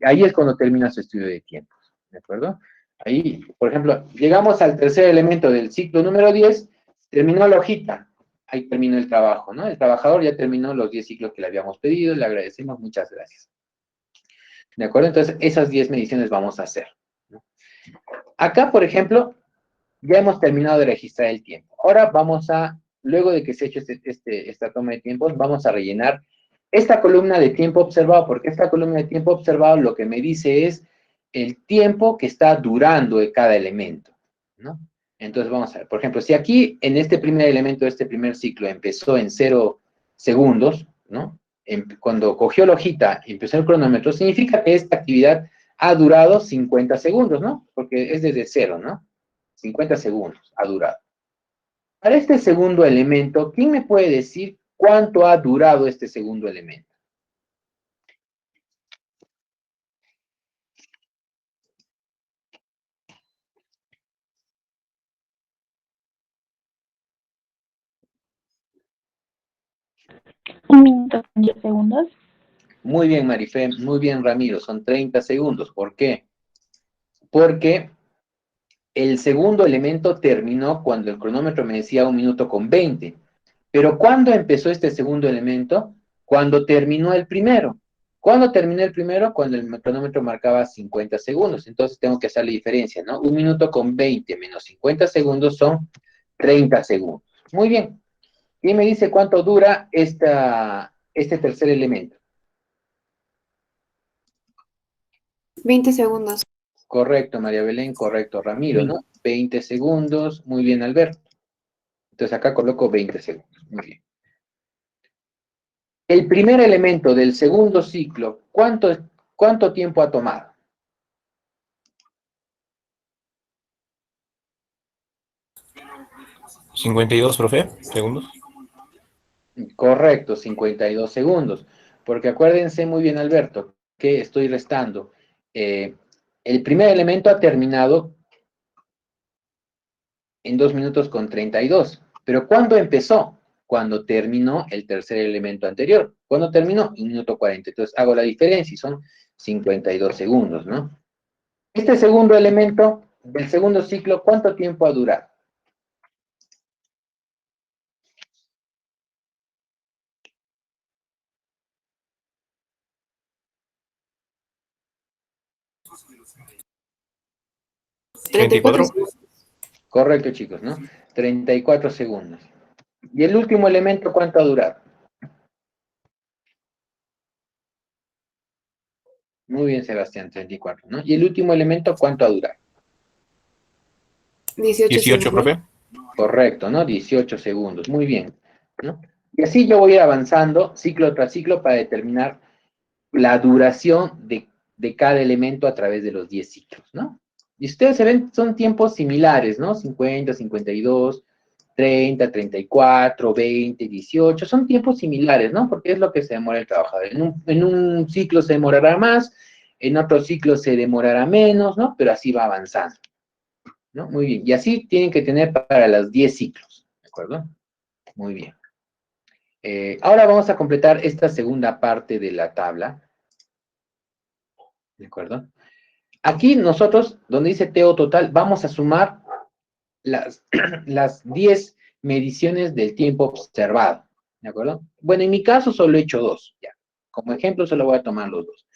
Ahí es cuando termina su estudio de tiempos, ¿de acuerdo? Ahí, por ejemplo, llegamos al tercer elemento del ciclo número 10, terminó la hojita, ahí terminó el trabajo, ¿no? El trabajador ya terminó los 10 ciclos que le habíamos pedido, le agradecemos, muchas gracias. ¿De acuerdo? Entonces, esas 10 mediciones vamos a hacer, ¿no? Acá, por ejemplo, ya hemos terminado de registrar el tiempo. Ahora vamos a, luego de que se ha hecho esta toma de tiempos, vamos a rellenar esta columna de tiempo observado, porque esta columna de tiempo observado lo que me dice es el tiempo que está durando de cada elemento, ¿no? Entonces vamos a ver, por ejemplo, si aquí en este primer elemento de este primer ciclo empezó en 0 segundos, ¿no? Cuando cogió la hojita y empezó el cronómetro, significa que esta actividad ha durado 50 segundos, ¿no? Porque es desde 0, ¿no? 50 segundos ha durado. Para este segundo elemento, ¿quién me puede decir cuánto ha durado este segundo elemento? minuto con 10 segundos. Muy bien, Marife, muy bien, Ramiro, son 30 segundos. ¿Por qué? Porque el segundo elemento terminó cuando el cronómetro me decía 1 minuto con 20. Pero ¿cuándo empezó este segundo elemento? Cuando terminó el primero. ¿Cuándo terminó el primero? Cuando el cronómetro marcaba 50 segundos. Entonces tengo que hacer la diferencia, ¿no? 1 minuto con 20 menos 50 segundos son 30 segundos. Muy bien. Y me dice cuánto dura este tercer elemento. 20 segundos. Correcto, María Belén, correcto, Ramiro, ¿no? 20 segundos, muy bien, Alberto. Entonces acá coloco 20 segundos, muy bien. El primer elemento del segundo ciclo, ¿cuánto tiempo ha tomado? ¿52, profe? ¿Segundos? Correcto, 52 segundos. Porque acuérdense muy bien, Alberto, que estoy restando. El primer elemento ha terminado en 2 minutos con 32. Pero ¿cuándo empezó? Cuando terminó el tercer elemento anterior. ¿Cuándo terminó? 1 minuto 40. Entonces hago la diferencia y son 52 segundos, ¿no? Este segundo elemento del segundo ciclo, ¿cuánto tiempo ha durado? ¿34? Correcto, chicos, ¿no? 34 segundos. ¿Y el último elemento cuánto ha durado? Muy bien, Sebastián, 34, ¿no? ¿Y el último elemento cuánto ha durado? 18 ¿18, segundos. profe? Correcto, ¿no? 18 segundos, muy bien, ¿no? Y así yo voy a ir avanzando ciclo tras ciclo para determinar la duración de cada elemento a través de los 10 ciclos, ¿no? Y ustedes se ven, son tiempos similares, ¿no? 50, 52, 30, 34, 20, 18, son tiempos similares, ¿no? Porque es lo que se demora el trabajador. En un ciclo se demorará más, en otro ciclo se demorará menos, ¿no? Pero así va avanzando, ¿no? Muy bien. Y así tienen que tener para los 10 ciclos, ¿de acuerdo? Muy bien. Ahora vamos a completar esta segunda parte de la tabla, ¿de acuerdo? Aquí nosotros, donde dice TO total, vamos a sumar las 10 mediciones del tiempo observado, ¿de acuerdo? Bueno, en mi caso solo he hecho 2, ya. Como ejemplo solo voy a tomar los 2.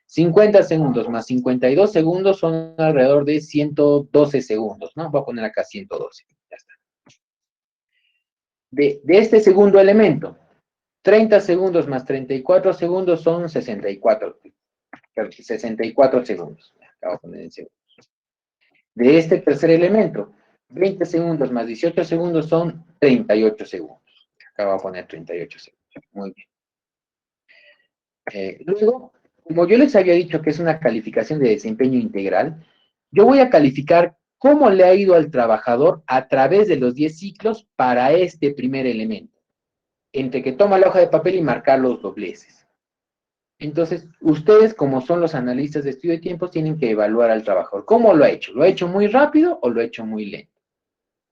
50 segundos más 52 segundos son alrededor de 112 segundos, ¿no? Voy a poner acá 112, ya está. De este segundo elemento, 30 segundos más 34 segundos son 64 segundos. Acabo de poner en segundos. De este tercer elemento, 20 segundos más 18 segundos son 38 segundos. Acabo de poner 38 segundos. Muy bien. Luego, como yo les había dicho que es una calificación de desempeño integral, yo voy a calificar cómo le ha ido al trabajador a través de los 10 ciclos para este primer elemento, entre que toma la hoja de papel y marcar los dobleces. Entonces, ustedes, como son los analistas de estudio de tiempos, tienen que evaluar al trabajador. ¿Cómo lo ha hecho? ¿Lo ha hecho muy rápido o lo ha hecho muy lento?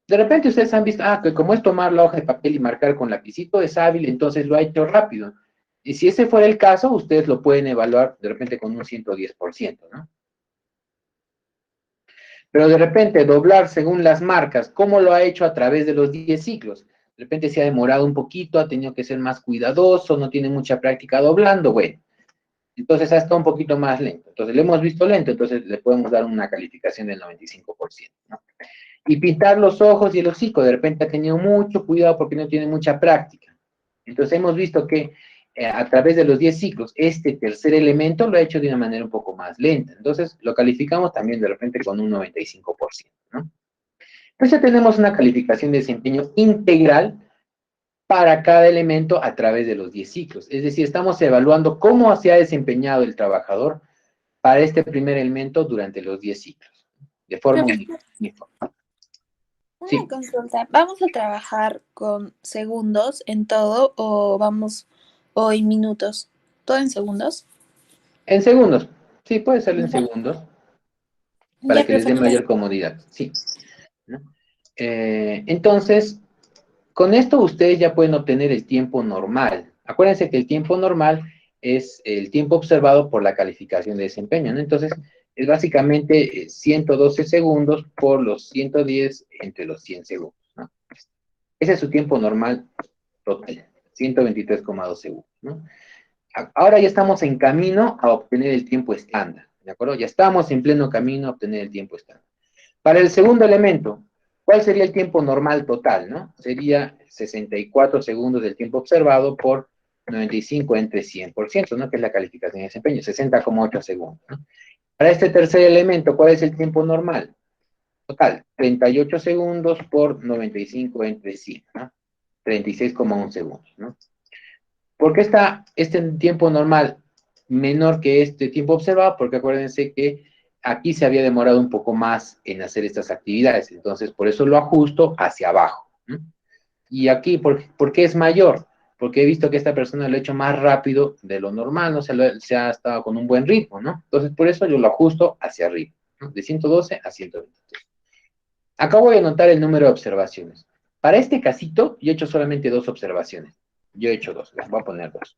De repente ustedes han visto, que como es tomar la hoja de papel y marcar con lapicito, es hábil, entonces lo ha hecho rápido. Y si ese fuera el caso, ustedes lo pueden evaluar de repente con un 110%, ¿no? Pero de repente doblar según las marcas, ¿cómo lo ha hecho a través de los 10 ciclos? De repente se ha demorado un poquito, ha tenido que ser más cuidadoso, no tiene mucha práctica doblando, bueno. Entonces ha estado un poquito más lento. Entonces le hemos visto lento, entonces le podemos dar una calificación del 95%, ¿no? Y pintar los ojos y el hocico, de repente ha tenido mucho cuidado porque no tiene mucha práctica. Entonces hemos visto que a través de los 10 ciclos, este tercer elemento lo ha hecho de una manera un poco más lenta. Entonces lo calificamos también de repente con un 95%, ¿no? Entonces ya tenemos una calificación de desempeño integral para cada elemento a través de los 10 ciclos. Es decir, estamos evaluando cómo se ha desempeñado el trabajador para este primer elemento durante los 10 ciclos, de forma uniforme. Sí. Una consulta, ¿vamos a trabajar con segundos en todo o en minutos? ¿Todo en segundos? En segundos. Sí, puede ser en segundos. Para Ya, que les dé profe, mayor comodidad. Sí. ¿No? Entonces, con esto ustedes ya pueden obtener el tiempo normal Acuérdense que el tiempo normal es el tiempo observado por la calificación de desempeño, ¿no? Entonces, es básicamente 112 segundos por los 110 entre los 100 segundos, ¿no? Ese es su tiempo normal total, 123,2 segundos, ¿no? Ahora ya estamos en camino a obtener el tiempo estándar, ¿de acuerdo? Ya estamos en pleno camino a obtener el tiempo estándar. Para el segundo elemento, ¿cuál sería el tiempo normal total, no? Sería 64 segundos del tiempo observado por 95 entre 100%, ¿no? Que es la calificación de desempeño, 60,8 segundos, ¿no? Para este tercer elemento, ¿cuál es el tiempo normal total? 38 segundos por 95 entre 100, ¿no? 36,1 segundos, ¿no? ¿Por qué está este tiempo normal menor que este tiempo observado? Porque acuérdense que aquí se había demorado un poco más en hacer estas actividades, entonces por eso lo ajusto hacia abajo, ¿no? Y aquí, ¿por qué es mayor? Porque he visto que esta persona lo ha hecho más rápido de lo normal, ¿no? Se ha estado con un buen ritmo, ¿no? Entonces por eso yo lo ajusto hacia arriba, ¿no? De 112 a 123. Acá voy a anotar el número de observaciones. Para este casito, yo he hecho solamente 2 observaciones. Yo he hecho 2, les voy a poner 2.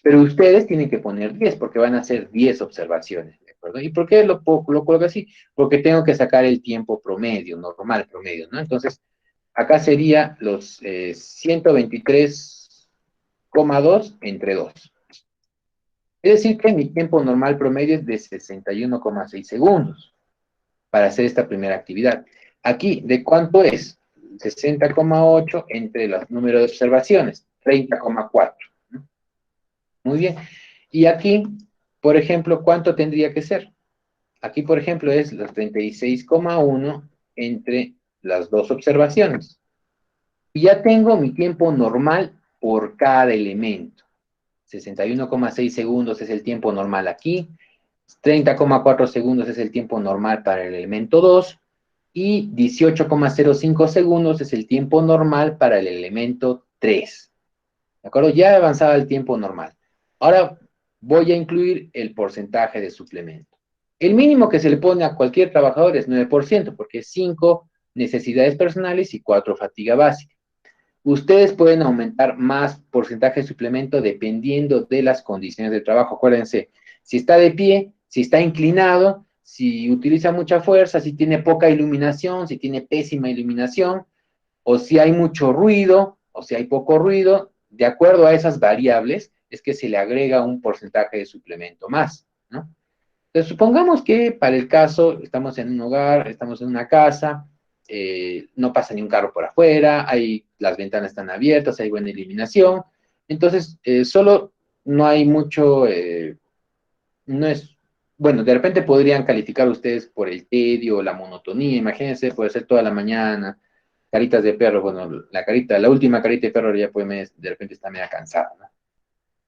Pero ustedes tienen que poner 10 porque van a hacer 10 observaciones, ¿de acuerdo? ¿Y por qué lo coloco así? Porque tengo que sacar el tiempo promedio, normal promedio, ¿no? Entonces, acá sería los 123,2 entre 2. Es decir, que mi tiempo normal promedio es de 61,6 segundos para hacer esta primera actividad. Aquí, ¿de cuánto es? 60,8 entre los números de observaciones, 30,4. Muy bien. Y aquí, por ejemplo, ¿cuánto tendría que ser? Aquí, por ejemplo, es los 36,1 entre las 2 observaciones. Y ya tengo mi tiempo normal por cada elemento. 61,6 segundos es el tiempo normal aquí. 30,4 segundos es el tiempo normal para el elemento 2. Y 18,05 segundos es el tiempo normal para el elemento 3. ¿De acuerdo? Ya avanzaba el tiempo normal. Ahora voy a incluir el porcentaje de suplemento. El mínimo que se le pone a cualquier trabajador es 9%, porque es 5 necesidades personales y 4 fatiga básica. Ustedes pueden aumentar más porcentaje de suplemento dependiendo de las condiciones de trabajo. Acuérdense, si está de pie, si está inclinado, si utiliza mucha fuerza, si tiene poca iluminación, si tiene pésima iluminación, o si hay mucho ruido, o si hay poco ruido, de acuerdo a esas variables, es que se le agrega un porcentaje de suplemento más, ¿no? Entonces, supongamos que para el caso, estamos en un hogar, estamos en una casa, no pasa ni un carro por afuera, las ventanas están abiertas, hay buena iluminación, entonces, solo no hay mucho, no es, bueno, de repente podrían calificar ustedes por el tedio o la monotonía, imagínense, puede ser toda la mañana, caritas de perro, bueno, la última carita de perro ya puede, de repente está media cansada, ¿no?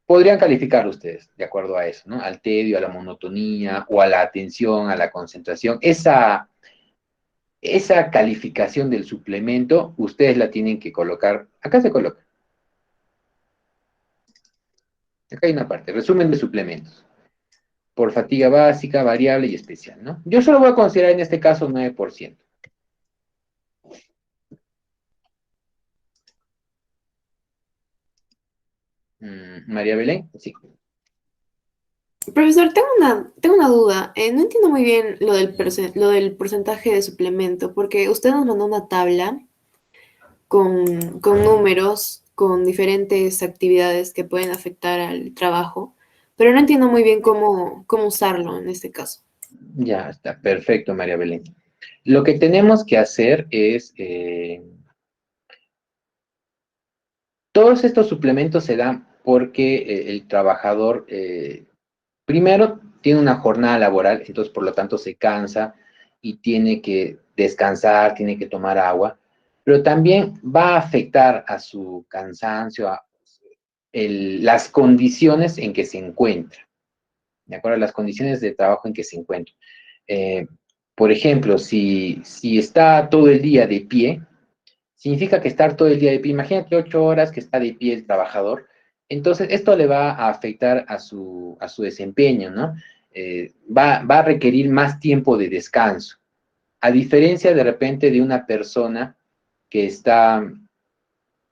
Podrían calificar ustedes, de acuerdo a eso, ¿no? Al tedio, a la monotonía, o a la atención, a la concentración. Esa calificación del suplemento, ustedes la tienen que colocar, acá se coloca. Acá hay una parte, resumen de suplementos. Por fatiga básica, variable y especial, ¿no? Yo solo voy a considerar en este caso 9%. María Belén, sí. Profesor, tengo una duda. No entiendo muy bien lo del porcentaje de suplemento, porque usted nos mandó una tabla con números, con diferentes actividades que pueden afectar al trabajo, pero no entiendo muy bien cómo usarlo en este caso. Ya está, perfecto, María Belén. Lo que tenemos que hacer es, todos estos suplementos se dan porque el trabajador, primero, tiene una jornada laboral, entonces por lo tanto se cansa y tiene que descansar, tiene que tomar agua, pero también va a afectar a su cansancio, a las condiciones en que se encuentra, ¿de acuerdo? Las condiciones de trabajo en que se encuentra. Eh, por ejemplo, si está todo el día de pie, significa que estar todo el día de pie, imagínate 8 horas que está de pie el trabajador, entonces esto le va a afectar a su desempeño, ¿no? Va a requerir más tiempo de descanso, a diferencia de repente de una persona que está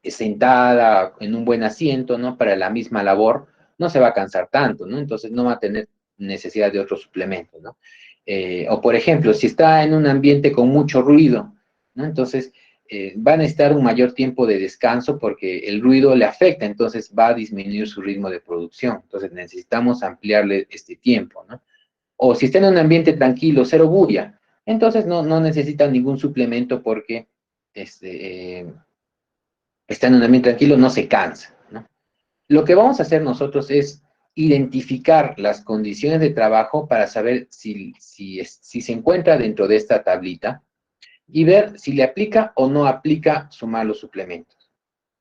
sentada en un buen asiento, ¿no? Para la misma labor, no se va a cansar tanto, ¿no? Entonces no va a tener necesidad de otro suplemento, ¿no? O por ejemplo, si está en un ambiente con mucho ruido, ¿no? Entonces va a necesitar un mayor tiempo de descanso porque el ruido le afecta, entonces va a disminuir su ritmo de producción. Entonces necesitamos ampliarle este tiempo, ¿no? O si está en un ambiente tranquilo, cero bulla, entonces no necesita ningún suplemento porque está en un ambiente tranquilo, no se cansa, ¿no? Lo que vamos a hacer nosotros es identificar las condiciones de trabajo para saber si se encuentra dentro de esta tablita y ver si le aplica o no aplica sumar los suplementos.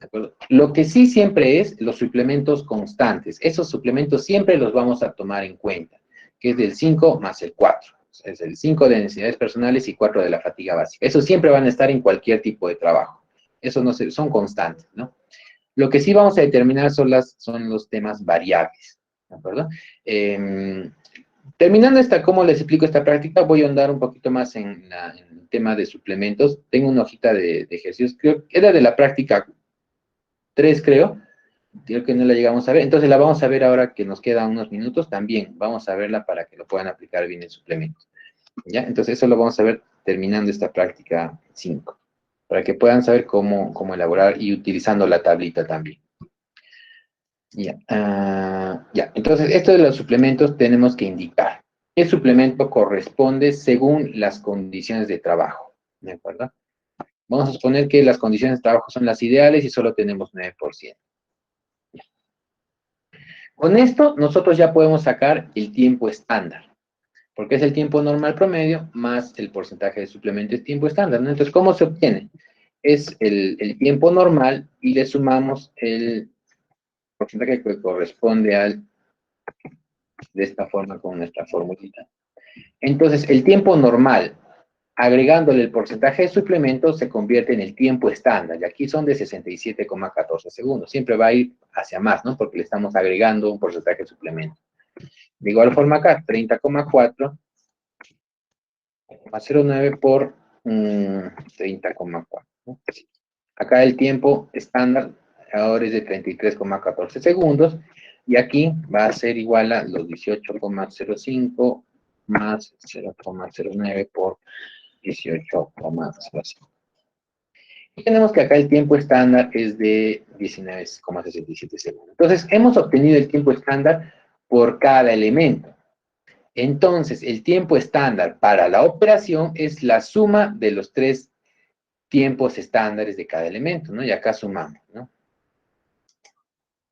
¿De acuerdo? Lo que sí siempre es los suplementos constantes. Esos suplementos siempre los vamos a tomar en cuenta, que es del 5 más el 4. Es el 5 de necesidades personales y 4 de la fatiga básica. Esos siempre van a estar en cualquier tipo de trabajo. Esos no son constantes, ¿no? Lo que sí vamos a determinar son los temas variables, ¿de acuerdo? Terminando cómo les explico esta práctica, voy a andar un poquito más en el tema de suplementos. Tengo una hojita de ejercicios, creo que era de la práctica 3, creo que no la llegamos a ver. Entonces la vamos a ver ahora que nos quedan unos minutos, también vamos a verla para que lo puedan aplicar bien en suplementos. ¿Ya? Entonces eso lo vamos a ver terminando esta práctica 5, para que puedan saber cómo elaborar y utilizando la tablita también. Ya, ya, entonces esto de los suplementos tenemos que indicar. El suplemento corresponde según las condiciones de trabajo, ¿de acuerdo? Vamos a suponer que las condiciones de trabajo son las ideales y solo tenemos 9%. Ya. Con esto nosotros ya podemos sacar el tiempo estándar, porque es el tiempo normal promedio más el porcentaje de suplemento es tiempo estándar, ¿no? Entonces, ¿cómo se obtiene? Es el tiempo normal y le sumamos el porcentaje que corresponde de esta forma con nuestra formulita. Entonces, el tiempo normal, agregándole el porcentaje de suplemento, se convierte en el tiempo estándar, y aquí son de 67,14 segundos. Siempre va a ir hacia más, ¿no? Porque le estamos agregando un porcentaje de suplemento. De igual forma acá, 30,4,09 por 30,4. ¿no? Acá el tiempo estándar ahora es de 33,14 segundos, y aquí va a ser igual a los 18,05 más 0,09 por 18,05. Y tenemos que acá el tiempo estándar es de 19,67 segundos. Entonces, hemos obtenido el tiempo estándar por cada elemento. Entonces, el tiempo estándar para la operación es la suma de los 3 tiempos estándares de cada elemento, ¿no? Y acá sumamos, ¿no?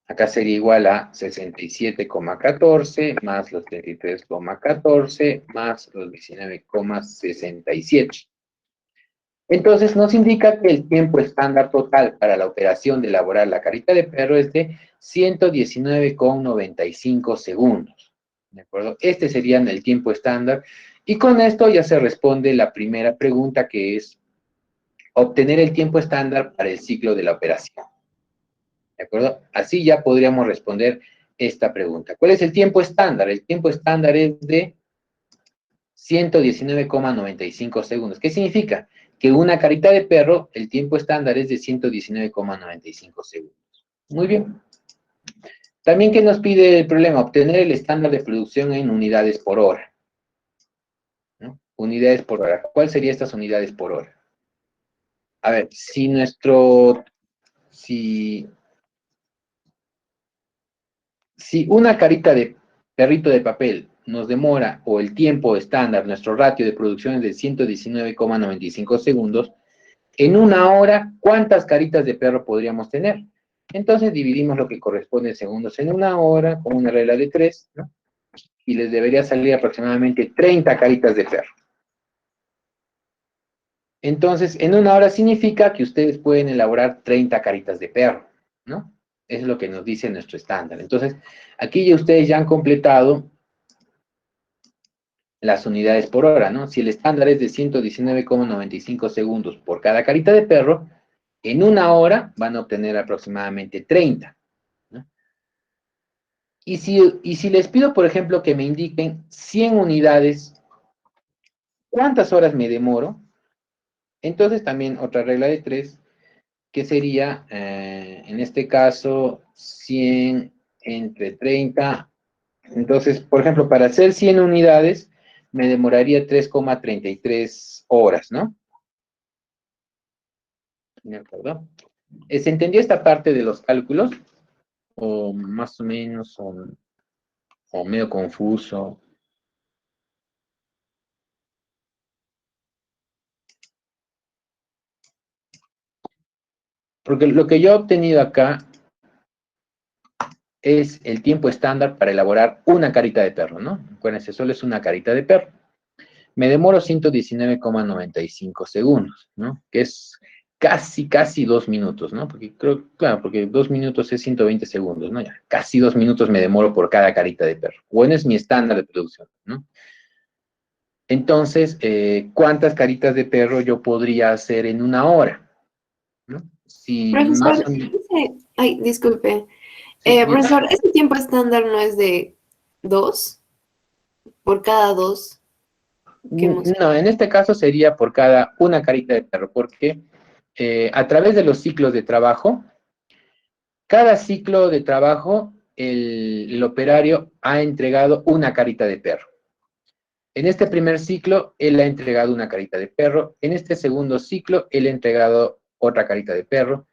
Acá sería igual a 67,14 más los 33,14 más los 19,67. Entonces nos indica que el tiempo estándar total para la operación de elaborar la carita de perro es de 119,95 segundos. ¿De acuerdo? Este sería el tiempo estándar. Y con esto ya se responde la primera pregunta, que es obtener el tiempo estándar para el ciclo de la operación. ¿De acuerdo? Así ya podríamos responder esta pregunta. ¿Cuál es el tiempo estándar? El tiempo estándar es de 119,95 segundos. ¿Qué significa? Que una carita de perro, el tiempo estándar es de 119,95 segundos. Muy bien. También, ¿qué nos pide el problema? Obtener el estándar de producción en unidades por hora. ¿No? Unidades por hora. ¿Cuáles serían estas unidades por hora? A ver, si una carita de perrito de papel nos demora, o el tiempo estándar, nuestro ratio de producción es de 119,95 segundos, en una hora, ¿cuántas caritas de perro podríamos tener? Entonces dividimos lo que corresponde en segundos en una hora, con una regla de 3, ¿no? Y les debería salir aproximadamente 30 caritas de perro. Entonces, en una hora significa que ustedes pueden elaborar 30 caritas de perro, ¿no? Eso es lo que nos dice nuestro estándar. Entonces, aquí ya ustedes ya han completado las unidades por hora, ¿no? Si el estándar es de 119,95 segundos por cada carita de perro, en una hora van a obtener aproximadamente 30, ¿no? Y si les pido, por ejemplo, que me indiquen 100 unidades, ¿cuántas horas me demoro? Entonces también otra regla de 3, que sería, en este caso, 100 entre 30. Entonces, por ejemplo, para hacer 100 unidades, me demoraría 3,33 horas, ¿no? ¿De acuerdo? ¿Se entendió esta parte de los cálculos? O más o menos, o medio confuso. Porque lo que yo he obtenido acá es el tiempo estándar para elaborar una carita de perro, ¿no? Acuérdense, solo es una carita de perro. Me demoro 119,95 segundos, ¿no? Que es casi 2 minutos, ¿no? Porque creo, claro, porque 2 minutos es 120 segundos, ¿no? Ya, casi 2 minutos me demoro por cada carita de perro. Bueno, es mi estándar de producción, ¿no? Entonces, ¿cuántas caritas de perro yo podría hacer en una hora? ¿No? Si más Profesor, o menos... ay, disculpe. Sí, Profesor, ¿ese tiempo estándar no es de 2? Por cada 2 que hemos... no, en este caso sería por cada una carita de perro, porque a través de los ciclos de trabajo, cada ciclo de trabajo, el operario ha entregado una carita de perro. En este primer ciclo, él ha entregado una carita de perro. En este segundo ciclo, él ha entregado otra carita de perro.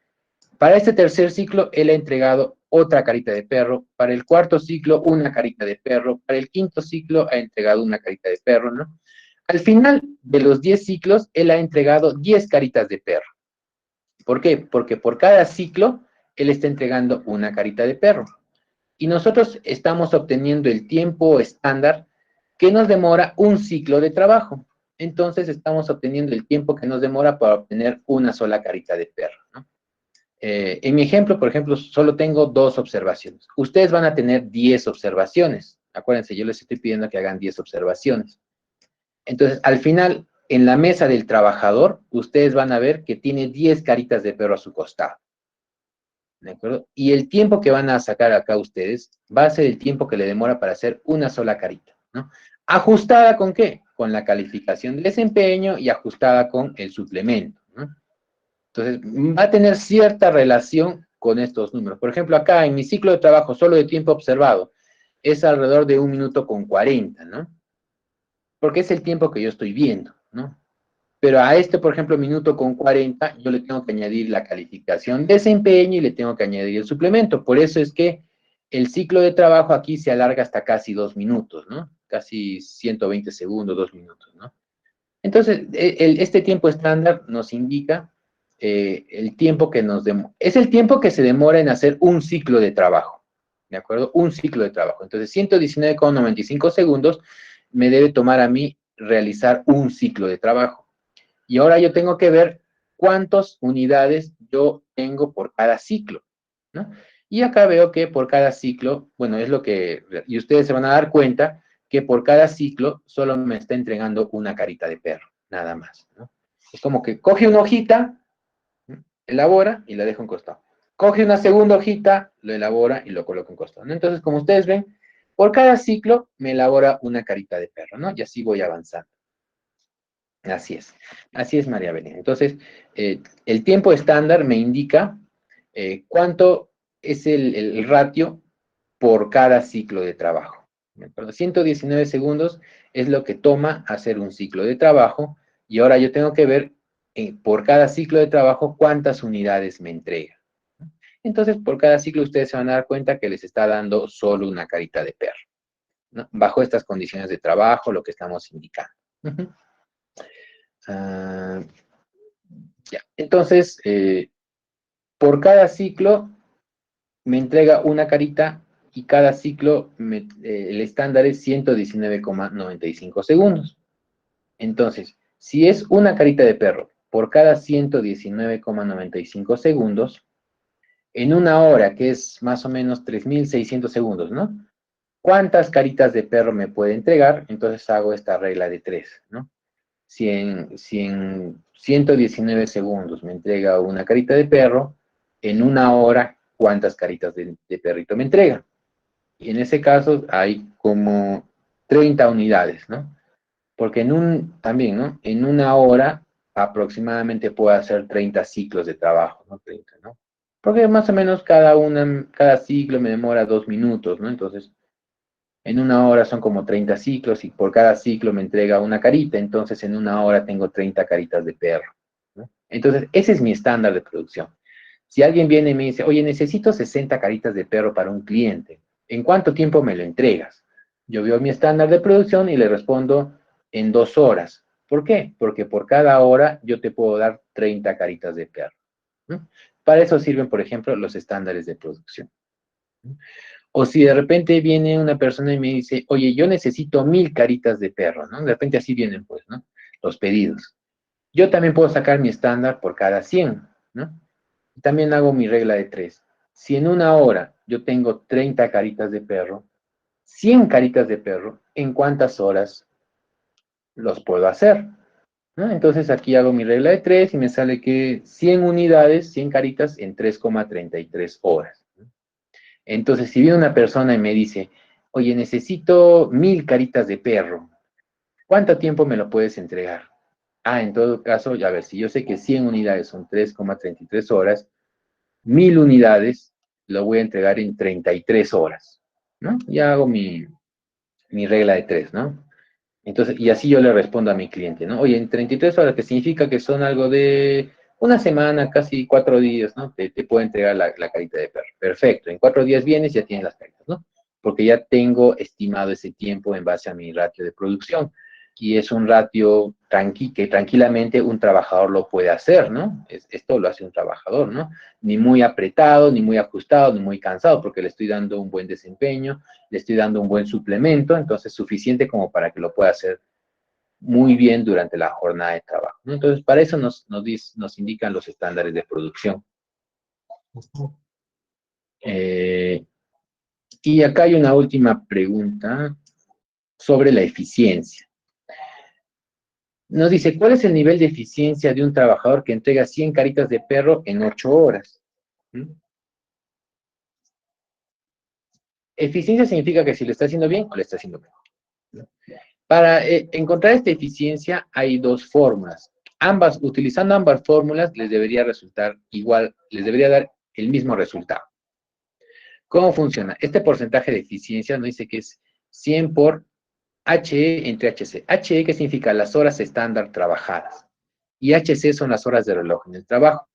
Para este tercer ciclo, él ha entregado otra carita de perro. Para el cuarto ciclo, una carita de perro. Para el quinto ciclo, ha entregado una carita de perro, ¿no? Al final de los 10 ciclos, él ha entregado 10 caritas de perro. ¿Por qué? Porque por cada ciclo, él está entregando una carita de perro. Y nosotros estamos obteniendo el tiempo estándar que nos demora un ciclo de trabajo. Entonces estamos obteniendo el tiempo que nos demora para obtener una sola carita de perro, ¿no? En mi ejemplo, por ejemplo, solo tengo 2 observaciones. Ustedes van a tener 10 observaciones. Acuérdense, yo les estoy pidiendo que hagan 10 observaciones. Entonces, al final, en la mesa del trabajador, ustedes van a ver que tiene 10 caritas de perro a su costado. ¿De acuerdo? Y el tiempo que van a sacar acá ustedes va a ser el tiempo que le demora para hacer una sola carita, ¿no? ¿Ajustada con qué? Con la calificación de desempeño y ajustada con el suplemento, ¿no? Entonces, va a tener cierta relación con estos números. Por ejemplo, acá en mi ciclo de trabajo solo de tiempo observado es alrededor de 1 minuto con 40, ¿no? Porque es el tiempo que yo estoy viendo, ¿no? Pero a este, por ejemplo, minuto con 40, yo le tengo que añadir la calificación de desempeño y le tengo que añadir el suplemento. Por eso es que el ciclo de trabajo aquí se alarga hasta casi 2 minutos, ¿no? Casi 120 segundos, 2 minutos, ¿no? Entonces, este tiempo estándar nos indica el tiempo que nos demora. Es el tiempo que se demora en hacer un ciclo de trabajo, ¿de acuerdo? Un ciclo de trabajo. Entonces, 119,95 segundos me debe tomar a mí realizar un ciclo de trabajo. Y ahora yo tengo que ver cuántas unidades yo tengo por cada ciclo, ¿no? Y acá veo que por cada ciclo, bueno, es lo que, y ustedes se van a dar cuenta que por cada ciclo solo me está entregando una carita de perro, nada más, ¿no? Es como que coge una hojita, ¿no? Elabora y la deja en costado. Coge una segunda hojita, lo elabora y lo coloca en costado, ¿no? Entonces, como ustedes ven, por cada ciclo me elabora una carita de perro, ¿no? Y así voy avanzando. Así es, María Belén. Entonces, el tiempo estándar me indica cuánto es el ratio por cada ciclo de trabajo. 119 segundos es lo que toma hacer un ciclo de trabajo y ahora yo tengo que ver por cada ciclo de trabajo cuántas unidades me entrega. Entonces, por cada ciclo ustedes se van a dar cuenta que les está dando solo una carita de perro, ¿no? Bajo estas condiciones de trabajo, lo que estamos indicando. Ya. Entonces, por cada ciclo me entrega una carita y cada ciclo el estándar es 119,95 segundos. Entonces, si es una carita de perro por cada 119,95 segundos, en una hora, que es más o menos 3.600 segundos, ¿no? ¿Cuántas caritas de perro me puede entregar? Entonces hago esta regla de 3, ¿no? Si en 119 segundos me entrega una carita de perro, en una hora, ¿cuántas caritas de perrito me entrega? Y en ese caso hay como 30 unidades, ¿no? Porque también, ¿no? En una hora aproximadamente puedo hacer 30 ciclos de trabajo, ¿no? 30, ¿no? Porque más o menos cada ciclo me demora 2 minutos, ¿no? Entonces, en una hora son como 30 ciclos y por cada ciclo me entrega una carita, entonces en una hora tengo 30 caritas de perro, ¿no? Entonces, ese es mi estándar de producción. Si alguien viene y me dice, oye, necesito 60 caritas de perro para un cliente, ¿en cuánto tiempo me lo entregas? Yo veo mi estándar de producción y le respondo en 2 horas. ¿Por qué? Porque por cada hora yo te puedo dar 30 caritas de perro, ¿no? Para eso sirven, por ejemplo, los estándares de producción, ¿no? O si de repente viene una persona y me dice, oye, yo necesito 1000 caritas de perro, ¿no? De repente así vienen, pues, ¿no? Los pedidos. Yo también puedo sacar mi estándar por cada 100, ¿no? También hago mi regla de 3. Si en una hora yo tengo 30 caritas de perro, 100 caritas de perro, ¿en cuántas horas los puedo hacer? ¿No? Entonces aquí hago mi regla de 3 y me sale que 100 unidades, 100 caritas en 3,33 horas. Entonces, si viene una persona y me dice, oye, necesito 1000 caritas de perro, ¿cuánto tiempo me lo puedes entregar? Ah, en todo caso, ya a ver, si yo sé que 100 unidades son 3,33 horas, 1000 unidades lo voy a entregar en 33 horas, ¿no? Ya hago mi regla de 3, ¿no? Entonces, y así yo le respondo a mi cliente, ¿no? Oye, en 33 horas, que significa que son algo de una semana, casi 4 días, ¿no? Te puedo entregar la carita de perro. Perfecto, en 4 días vienes y ya tienes las caritas, ¿no? Porque ya tengo estimado ese tiempo en base a mi ratio de producción. Y es un ratio que tranquilamente un trabajador lo puede hacer, ¿no? Esto lo hace un trabajador, ¿no? Ni muy apretado, ni muy ajustado, ni muy cansado, porque le estoy dando un buen desempeño, le estoy dando un buen suplemento, entonces suficiente como para que lo pueda hacer muy bien durante la jornada de trabajo, ¿no? Entonces, para eso nos indican los estándares de producción. Y acá hay una última pregunta sobre la eficiencia. Nos dice, ¿cuál es el nivel de eficiencia de un trabajador que entrega 100 caritas de perro en 8 horas? ¿Mm? Eficiencia significa que si lo está haciendo bien o lo está haciendo mejor, ¿no? Para encontrar esta eficiencia hay 2 fórmulas. Utilizando ambas fórmulas, les debería resultar igual, les debería dar el mismo resultado. ¿Cómo funciona? Este porcentaje de eficiencia nos dice que es 100 por HE entre HC. HE, ¿qué significa? Las horas estándar trabajadas. Y HC son las horas de reloj en el trabajo.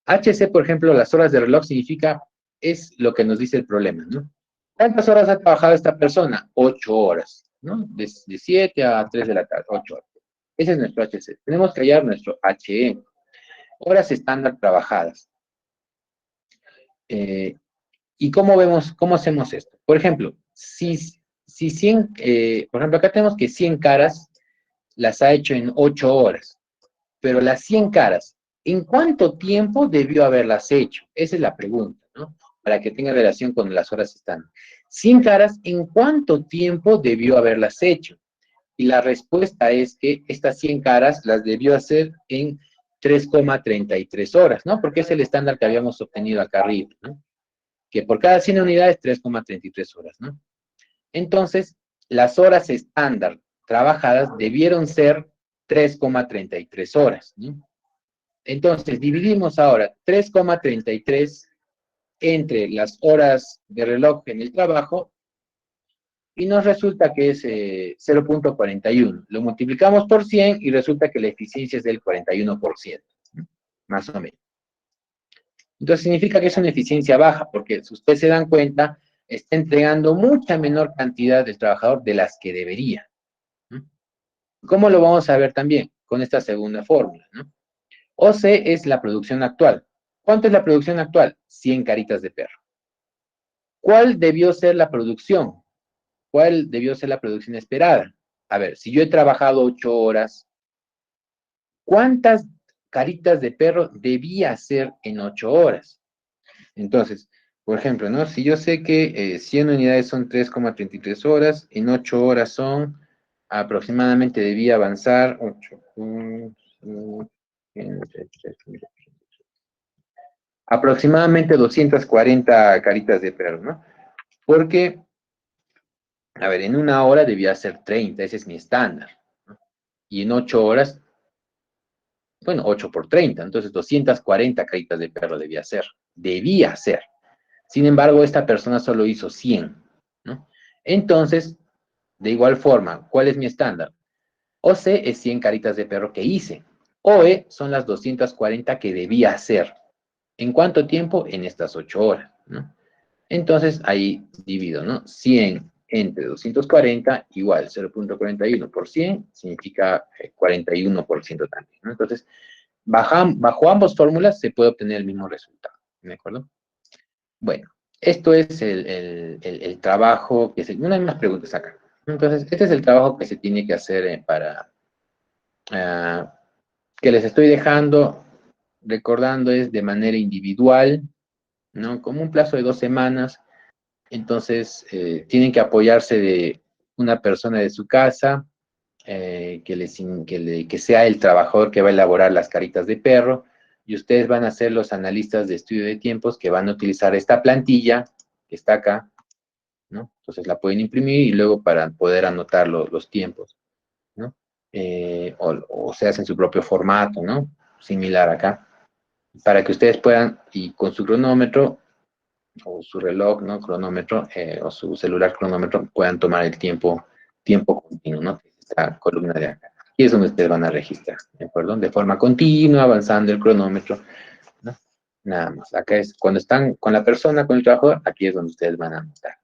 HC, por ejemplo, las horas de reloj significa, es lo que nos dice el problema, ¿no? ¿Cuántas horas ha trabajado esta persona? 8 horas, ¿no? De 7 a 3 de la tarde, 8 horas. Ese es nuestro HC. Tenemos que hallar nuestro HE, horas estándar trabajadas. ¿Y cómo hacemos esto? Por ejemplo, si 100, por ejemplo, acá tenemos que 100 caras las ha hecho en 8 horas, pero las 100 caras, ¿en cuánto tiempo debió haberlas hecho? Esa es la pregunta, ¿no? Para que tenga relación con las horas estándar. 100 caras, ¿en cuánto tiempo debió haberlas hecho? Y la respuesta es que estas 100 caras las debió hacer en 3,33 horas, ¿no? Porque es el estándar que habíamos obtenido acá arriba, ¿no? Que por cada 100 unidades, 3,33 horas, ¿no? Entonces, las horas estándar trabajadas debieron ser 3,33 horas, ¿no? Entonces, dividimos ahora 3,33 entre las horas de reloj en el trabajo y nos resulta que es 0,41. Lo multiplicamos por 100 y resulta que la eficiencia es del 41%, ¿no? Más o menos. Entonces significa que es una eficiencia baja, porque si ustedes se dan cuenta, está entregando mucha menor cantidad del trabajador de las que debería, ¿no? ¿Cómo lo vamos a ver también? Con esta segunda fórmula, ¿no? OC es la producción actual. ¿Cuánto es la producción actual? 100 caritas de perro. ¿Cuál debió ser la producción? ¿Cuál debió ser la producción esperada? A ver, si yo he trabajado 8 horas, ¿cuántas caritas de perro debía hacer en 8 horas? Entonces, por ejemplo, ¿no? Si yo sé que 100 unidades son 3,33 horas, en 8 horas son aproximadamente debía avanzar 8, aproximadamente 240 caritas de perro, ¿no? Porque, a ver, en una hora debía ser 30, ese es mi estándar, ¿no? Y en 8 horas Bueno, 8 por 30, entonces 240 caritas de perro debía ser. Debía ser. Sin embargo, esta persona solo hizo 100, ¿no? Entonces, de igual forma, ¿cuál es mi estándar? OC es 100 caritas de perro que hice. OE son las 240 que debía hacer. ¿En cuánto tiempo? En estas 8 horas, ¿no? Entonces, ahí divido, ¿no? 100 entre 240 igual 0.41 por 100 significa 41% también, ¿no? Entonces, bajo ambas fórmulas se puede obtener el mismo resultado, ¿de acuerdo? Bueno, esto es el trabajo que se... No hay más preguntas acá. Entonces, este es el trabajo que se tiene que hacer para... que les estoy dejando, recordando, es de manera individual, ¿no? Como un plazo de 2 semanas. Entonces, tienen que apoyarse de una persona de su casa, que sea el trabajador que va a elaborar las caritas de perro, y ustedes van a ser los analistas de estudio de tiempos que van a utilizar esta plantilla que está acá, ¿no? Entonces la pueden imprimir y luego para poder anotar los tiempos, ¿no? O se hace en su propio formato, ¿no? Similar acá, para que ustedes puedan, y con su cronómetro, o su reloj, ¿no? Cronómetro, o su celular cronómetro, puedan tomar el tiempo continuo, ¿no? Esta columna de acá. Y es donde ustedes van a registrar, ¿de acuerdo? De forma continua, avanzando el cronómetro, ¿no? Nada más. Acá es cuando están con la persona, con el trabajador, aquí es donde ustedes van a anotar.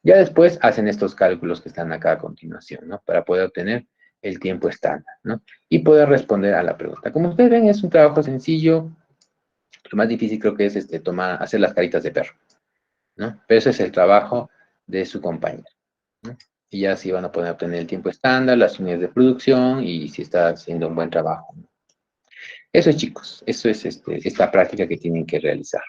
Ya después hacen estos cálculos que están acá a continuación, ¿no? Para poder obtener el tiempo estándar, ¿no? Y poder responder a la pregunta. Como ustedes ven, es un trabajo sencillo. Lo más difícil creo que es hacer las caritas de perro, ¿no? Pero ese es el trabajo de su compañero, ¿no? Y ya así van a poder obtener el tiempo estándar, las unidades de producción y si está haciendo un buen trabajo, ¿no? Eso es, chicos, eso es esta práctica que tienen que realizar.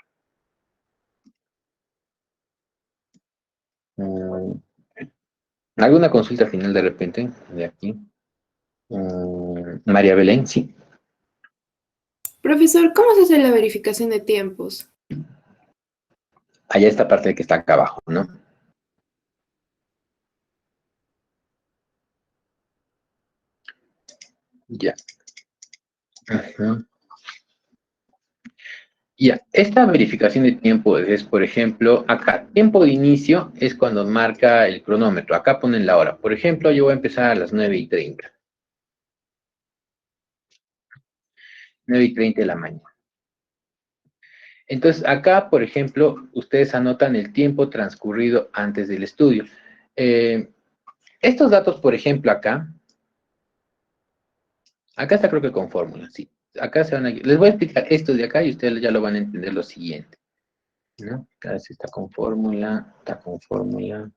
¿Alguna consulta final de repente de aquí? María Belén, sí. Profesor, ¿cómo se hace la verificación de tiempos? Allá esta parte que está acá abajo, ¿no? Ya. Ajá. Ya, esta verificación de tiempo es, por ejemplo, acá, tiempo de inicio es cuando marca el cronómetro. Acá ponen la hora. Por ejemplo, yo voy a empezar a las 9:30. 9:30 de la mañana. Entonces, acá, por ejemplo, ustedes anotan el tiempo transcurrido antes del estudio. Estos datos, por ejemplo, acá está creo que con fórmula, sí. Acá les voy a explicar esto de acá y ustedes ya lo van a entender lo siguiente, ¿no? Acá sí está con fórmula, está con fórmula.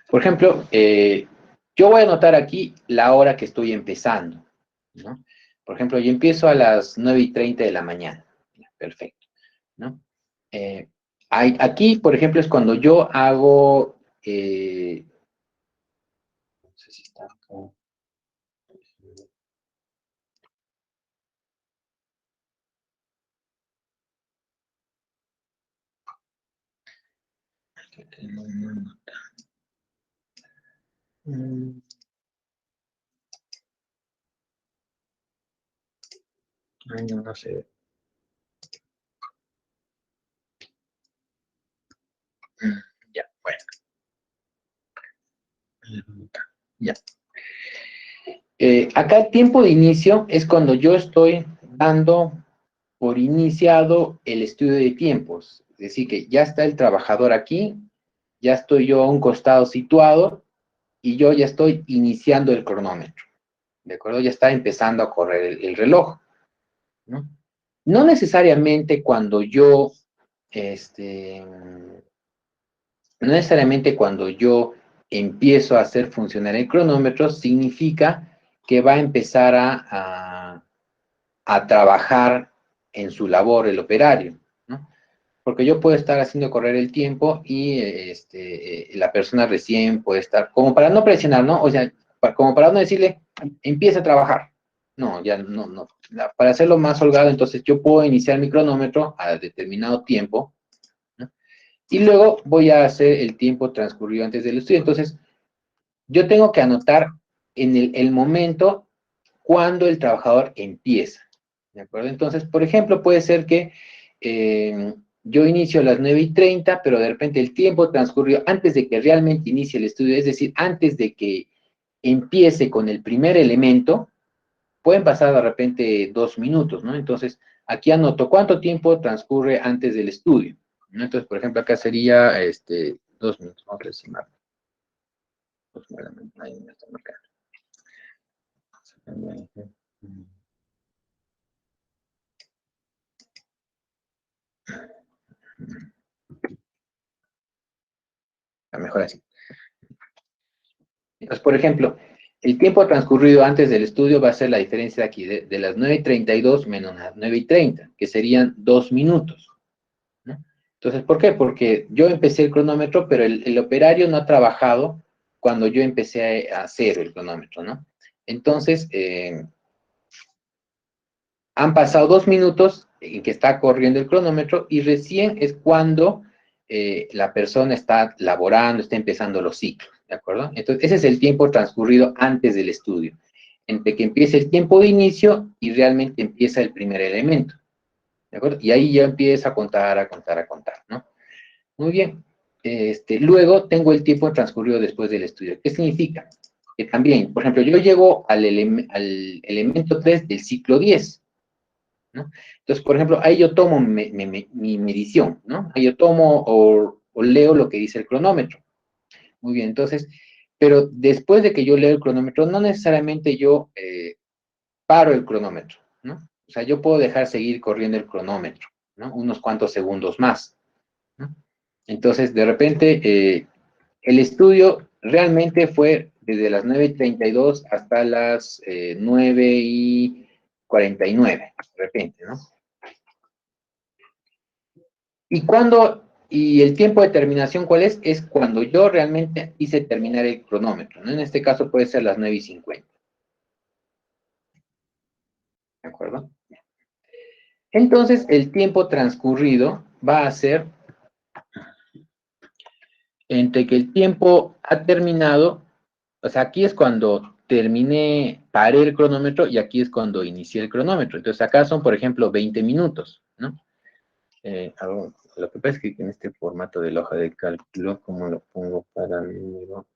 Por ejemplo, yo voy a anotar aquí la hora que estoy empezando, ¿no? Por ejemplo, yo empiezo a las 9:30 de la mañana. Perfecto, ¿no? Aquí, por ejemplo, es cuando yo hago... no sé si está acá. Ay, no sé. Ya, bueno. Ya. Acá el tiempo de inicio es cuando yo estoy dando por iniciado el estudio de tiempos. Es decir, que ya está el trabajador aquí, ya estoy yo a un costado situado y yo ya estoy iniciando el cronómetro. ¿De acuerdo? Ya está empezando a correr el reloj, ¿no? No necesariamente cuando yo, no necesariamente cuando yo empiezo a hacer funcionar el cronómetro significa que va a empezar a trabajar en su labor el operario, ¿no? Porque yo puedo estar haciendo correr el tiempo y la persona recién puede estar, como para no presionar, ¿no? O sea, como para no decirle, empieza a trabajar. No, ya no. Para hacerlo más holgado, entonces yo puedo iniciar mi cronómetro a determinado tiempo, ¿no? Y luego voy a hacer el tiempo transcurrido antes del estudio. Entonces, yo tengo que anotar en el momento cuando el trabajador empieza. ¿De acuerdo? Entonces, por ejemplo, puede ser que yo inicio a las 9:30, pero de repente el tiempo transcurrió antes de que realmente inicie el estudio, es decir, antes de que empiece con el primer elemento, pueden pasar de repente 2 minutos, ¿no? Entonces, aquí anoto cuánto tiempo transcurre antes del estudio, ¿no? Entonces, por ejemplo, acá sería 2 minutos, vamos a decimar. Ahí me está marcando. Mejor así. Entonces, por ejemplo, el tiempo transcurrido antes del estudio va a ser la diferencia aquí de las 9:32 menos las 9:30, que serían 2 minutos, ¿no? Entonces, ¿por qué? Porque yo empecé el cronómetro, pero el operario no ha trabajado cuando yo empecé a hacer el cronómetro, ¿no? Entonces, han pasado 2 minutos en que está corriendo el cronómetro y recién es cuando la persona está laborando, está empezando los ciclos, ¿de acuerdo? Entonces, ese es el tiempo transcurrido antes del estudio, entre que empiece el tiempo de inicio y realmente empieza el primer elemento, ¿de acuerdo? Y ahí ya empieza a contar, ¿no? Muy bien. Luego tengo el tiempo transcurrido después del estudio. ¿Qué significa? Que también, por ejemplo, yo llego al elemento 3 del ciclo 10, ¿no? Entonces, por ejemplo, ahí yo tomo mi medición, ¿no? Ahí yo tomo o leo lo que dice el cronómetro. Muy bien, entonces, pero después de que yo leo el cronómetro, no necesariamente yo paro el cronómetro, ¿no? O sea, yo puedo dejar seguir corriendo el cronómetro, ¿no? Unos cuantos segundos más, ¿no? Entonces, de repente, el estudio realmente fue desde las 9:32 hasta las 9:49, de repente, ¿no? ¿Y el tiempo de terminación cuál es? Es cuando yo realmente hice terminar el cronómetro, ¿no? En este caso puede ser las 9:50. ¿De acuerdo? Entonces, el tiempo transcurrido va a ser entre que el tiempo ha terminado, o sea, aquí es cuando paré el cronómetro y aquí es cuando inicié el cronómetro. Entonces, acá son, por ejemplo, 20 minutos, ¿no? Lo que pasa es que en este formato de la hoja de cálculo, ¿cómo lo pongo para el número?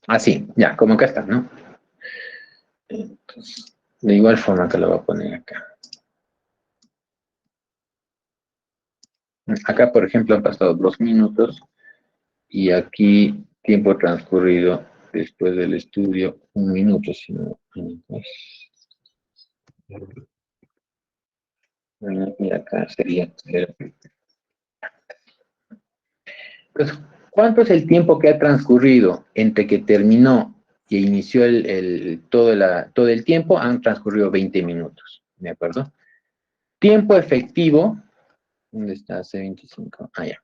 Así, ya, como acá está, ¿no? Entonces, de igual forma que lo voy a poner acá. Acá, por ejemplo, han pasado 2 minutos y aquí tiempo transcurrido después del estudio, 1 minuto, si no. Y acá sería 0. Entonces, ¿cuánto es el tiempo que ha transcurrido entre que terminó y inició todo el tiempo? Han transcurrido 20 minutos, ¿de acuerdo? Tiempo efectivo, ¿dónde está C25? Ah, ya.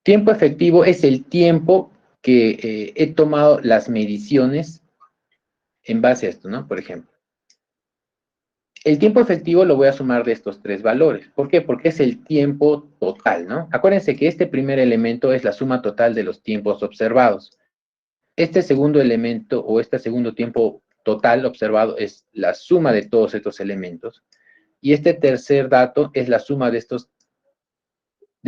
Tiempo efectivo es el tiempo que he tomado las mediciones en base a esto, ¿no? Por ejemplo, el tiempo efectivo lo voy a sumar de estos 3 valores. ¿Por qué? Porque es el tiempo total, ¿no? Acuérdense que este primer elemento es la suma total de los tiempos observados. Este segundo elemento o este segundo tiempo total observado es la suma de todos estos elementos. Y este tercer dato es la suma de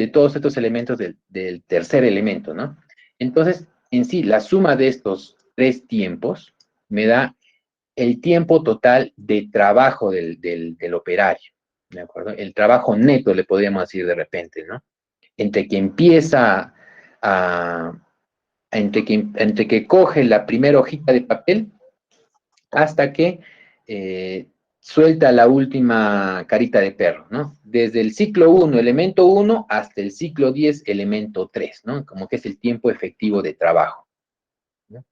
todos estos elementos del tercer elemento, ¿no? Entonces, en sí, la suma de estos 3 tiempos me da el tiempo total de trabajo del operario, ¿de acuerdo? El trabajo neto, le podríamos decir de repente, ¿no? Entre que empieza entre que coge la primera hojita de papel hasta que suelta la última carita de perro, ¿no? Desde el ciclo 1, elemento 1, hasta el ciclo 10, elemento 3, ¿no? Como que es el tiempo efectivo de trabajo, ¿no?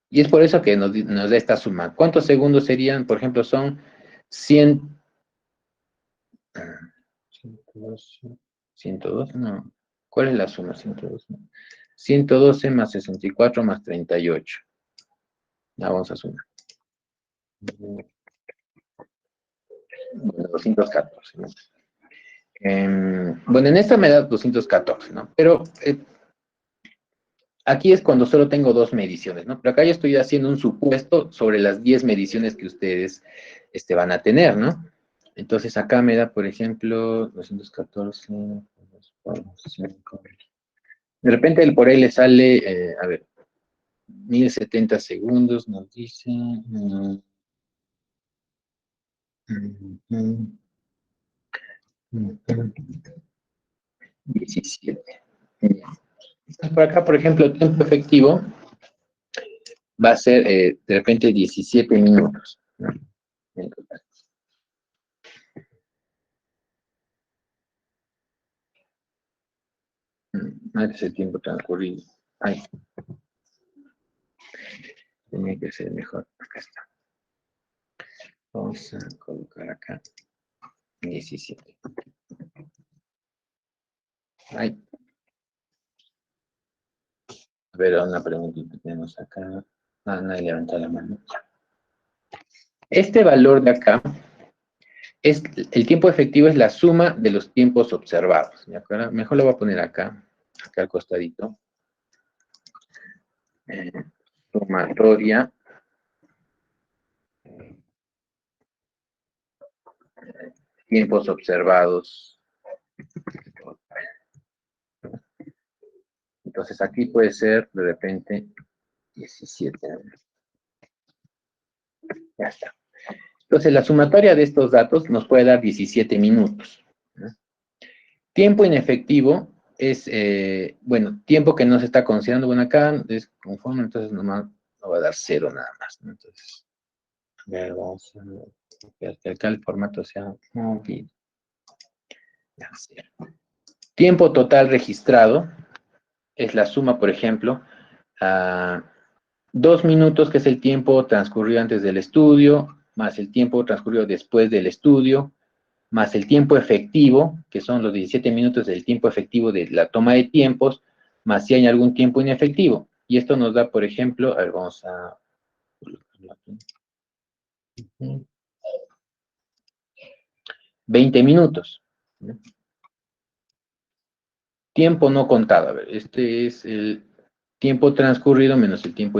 Y es por eso que nos da esta suma. ¿Cuántos segundos serían? Por ejemplo, son 100... 112, no. ¿Cuál es la suma? 112. 112 más 64 más 38. Ya vamos a sumar. Bueno, 214, ¿no? Bueno, en esta me da 214, ¿no? Pero aquí es cuando solo tengo 2 mediciones, ¿no? Pero acá yo estoy haciendo un supuesto sobre las 10 mediciones que ustedes van a tener, ¿no? Entonces acá me da, por ejemplo, 214, de repente por ahí le sale, a ver, 1070 segundos, nos dice. 17. Entonces, por acá, por ejemplo, el tiempo efectivo va a ser de repente 17 minutos, ¿no? En total. Este es el tiempo transcurrido. Ay, tenía que ser mejor. Acá está. Vamos a colocar acá 17. Ay. A ver, una preguntita que tenemos acá. Ah, nadie levanta la mano. Este valor de acá es el tiempo efectivo, es la suma de los tiempos observados. ¿De acuerdo? Mejor lo voy a poner acá al costadito. Sumatoria tiempos observados. Entonces aquí puede ser de repente 17. Ya está. Entonces la sumatoria de estos datos nos puede dar 17 minutos, ¿no? Tiempo inefectivo es, bueno, tiempo que no se está considerando. Bueno, acá es conforme, entonces nomás nos va a dar 0 nada más, ¿no? Entonces, a ver, vamos a ver que acá el formato sea móvil. Ya, 0. Tiempo total registrado es la suma, por ejemplo, a 2 minutos, que es el tiempo transcurrido antes del estudio, más el tiempo transcurrido después del estudio, más el tiempo efectivo, que son los 17 minutos del tiempo efectivo de la toma de tiempos, más si hay algún tiempo inefectivo. Y esto nos da, por ejemplo, a ver, vamos a colocarlo aquí. 20 minutos. Tiempo no contado. A ver, este es el tiempo transcurrido menos el tiempo,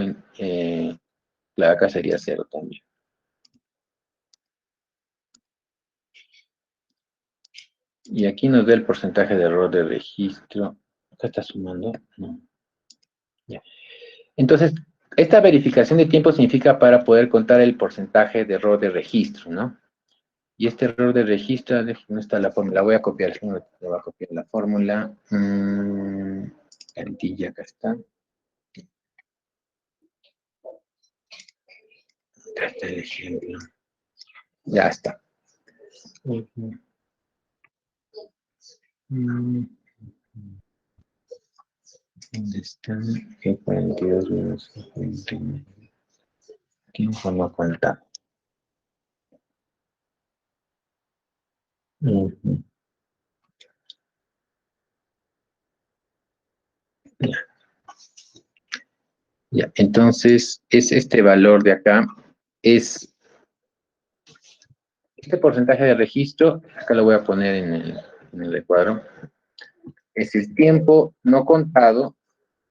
claro, acá sería 0 también. Y aquí nos da el porcentaje de error de registro. ¿Acá está sumando? No. Ya. Entonces, esta verificación de tiempo significa para poder contar el porcentaje de error de registro, ¿no? Y este error de registro, ¿dónde está la fórmula? La voy a copiar, le voy a copiar la fórmula. Cartilla, acá está. Acá está el ejemplo. Ya está. ¿Dónde está? Que 42 menos 49. Tiempo no contado. Ya. Ya, entonces, es este valor de acá, es este porcentaje de registro, acá lo voy a poner en el recuadro, es el tiempo no contado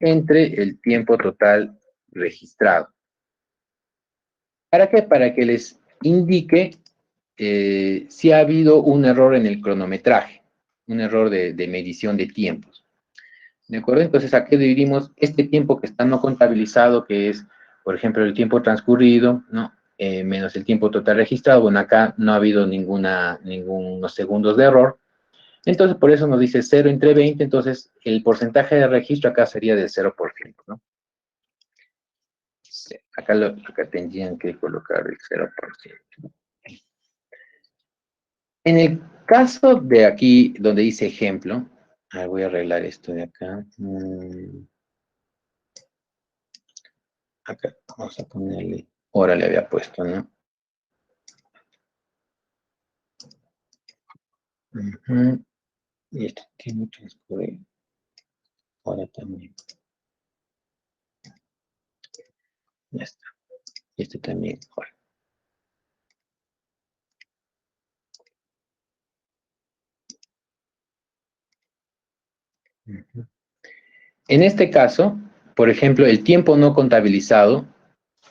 entre el tiempo total registrado. ¿Para qué? Para que les indique si ha habido un error en el cronometraje, un error de medición de tiempos. ¿De acuerdo? Entonces aquí dividimos este tiempo que está no contabilizado, que es, por ejemplo, el tiempo transcurrido, ¿no? Menos el tiempo total registrado. Bueno, acá no ha habido ningunos segundos de error. Entonces, por eso nos dice 0 entre 20. Entonces, el porcentaje de registro acá sería del 0%, ¿no? Sí, acá tendrían que colocar el 0%. En el caso de aquí, donde dice ejemplo, voy a arreglar esto de acá. Acá vamos a ponerle, ahora le había puesto, ¿no? Y este tiene transcurre ahora también. Ya está. Y este también ahora. En este caso, por ejemplo, el tiempo no contabilizado,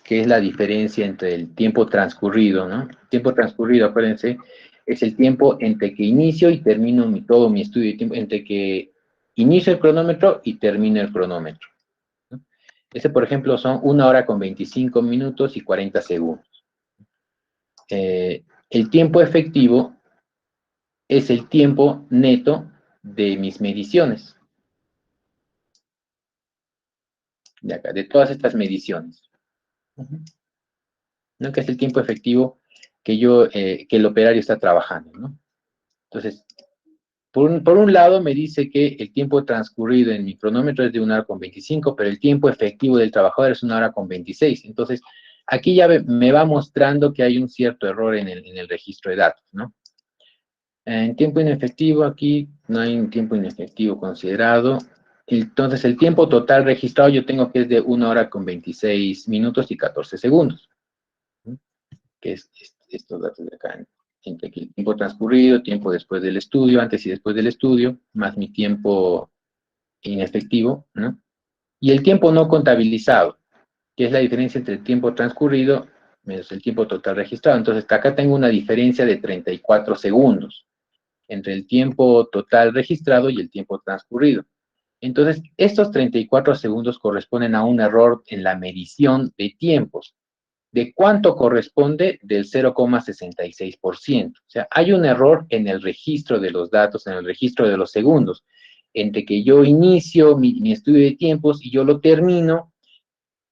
que es la diferencia entre el tiempo transcurrido, ¿no? El tiempo transcurrido, acuérdense, es el tiempo entre que inicio y termino todo mi estudio de tiempo, entre que inicio el cronómetro y termino el cronómetro, ¿no? Ese, por ejemplo, son 1 hora con 25 minutos y 40 segundos. El tiempo efectivo es el tiempo neto de mis mediciones. De acá, de todas estas mediciones. ¿No? Que es el tiempo efectivo que el operario está trabajando, ¿no? Entonces, por un lado me dice que el tiempo transcurrido en mi cronómetro es de 1 hora con 25, pero el tiempo efectivo del trabajador es 1 hora con 26. Entonces, aquí ya me va mostrando que hay un cierto error en el registro de datos, ¿no? En tiempo inefectivo, aquí no hay un tiempo inefectivo considerado. Entonces, el tiempo total registrado yo tengo que es de 1 hora con 26 minutos y 14 segundos. ¿No? Que es estos datos de acá. Entre el tiempo transcurrido, tiempo después del estudio, antes y después del estudio, más mi tiempo inefectivo, ¿no? Y el tiempo no contabilizado, que es la diferencia entre el tiempo transcurrido menos el tiempo total registrado. Entonces, acá tengo una diferencia de 34 segundos entre el tiempo total registrado y el tiempo transcurrido. Entonces, estos 34 segundos corresponden a un error en la medición de tiempos. ¿De cuánto corresponde? Del 0,66%. O sea, hay un error en el registro de los datos, en el registro de los segundos, entre que yo inicio mi estudio de tiempos y yo lo termino,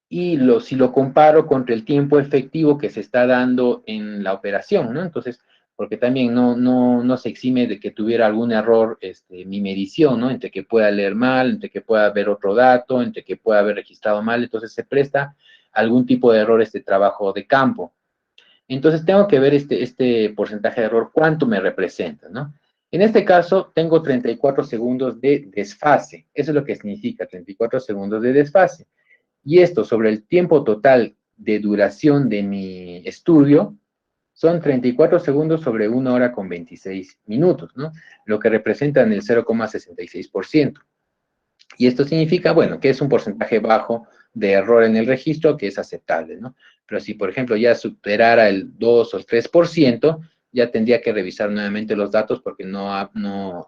y si lo comparo contra el tiempo efectivo que se está dando en la operación, ¿no? Entonces, porque también no se exime de que tuviera algún error mi medición, ¿no? Entre que pueda leer mal, entre que pueda ver otro dato, entre que pueda haber registrado mal, entonces se presta algún tipo de error trabajo de campo. Entonces tengo que ver este porcentaje de error, cuánto me representa, ¿no? En este caso, tengo 34 segundos de desfase. Eso es lo que significa 34 segundos de desfase. Y esto sobre el tiempo total de duración de mi estudio son 34 segundos sobre 1 hora con 26 minutos, ¿no? Lo que representan el 0,66%. Y esto significa, bueno, que es un porcentaje bajo de error en el registro que es aceptable, ¿no? Pero si, por ejemplo, ya superara el 2 o el 3%, ya tendría que revisar nuevamente los datos porque no ha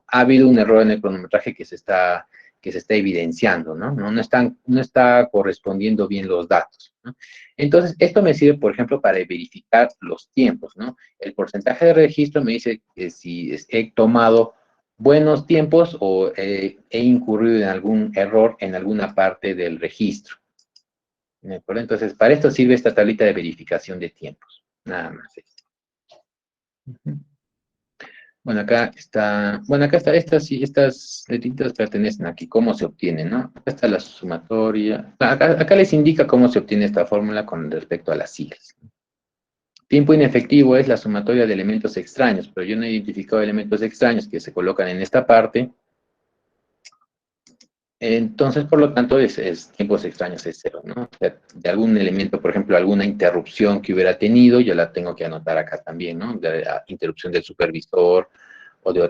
habido un error en el cronometraje que se está evidenciando, ¿no? No está correspondiendo bien los datos, ¿no? Entonces, esto me sirve, por ejemplo, para verificar los tiempos, ¿no? El porcentaje de registro me dice que si he tomado buenos tiempos o he incurrido en algún error en alguna parte del registro. ¿De acuerdo? Entonces, para esto sirve esta tablita de verificación de tiempos. Nada más. Bueno, acá está, estas letritas pertenecen aquí, cómo se obtiene, ¿no? Acá está la sumatoria. Acá les indica cómo se obtiene esta fórmula con respecto a las siglas. Tiempo inefectivo es la sumatoria de elementos extraños, pero yo no he identificado elementos extraños que se colocan en esta parte. Entonces, por lo tanto, tiempos extraños es 0, ¿no? O sea, de algún elemento, por ejemplo, alguna interrupción que hubiera tenido, yo la tengo que anotar acá también, ¿no? De la interrupción del supervisor o de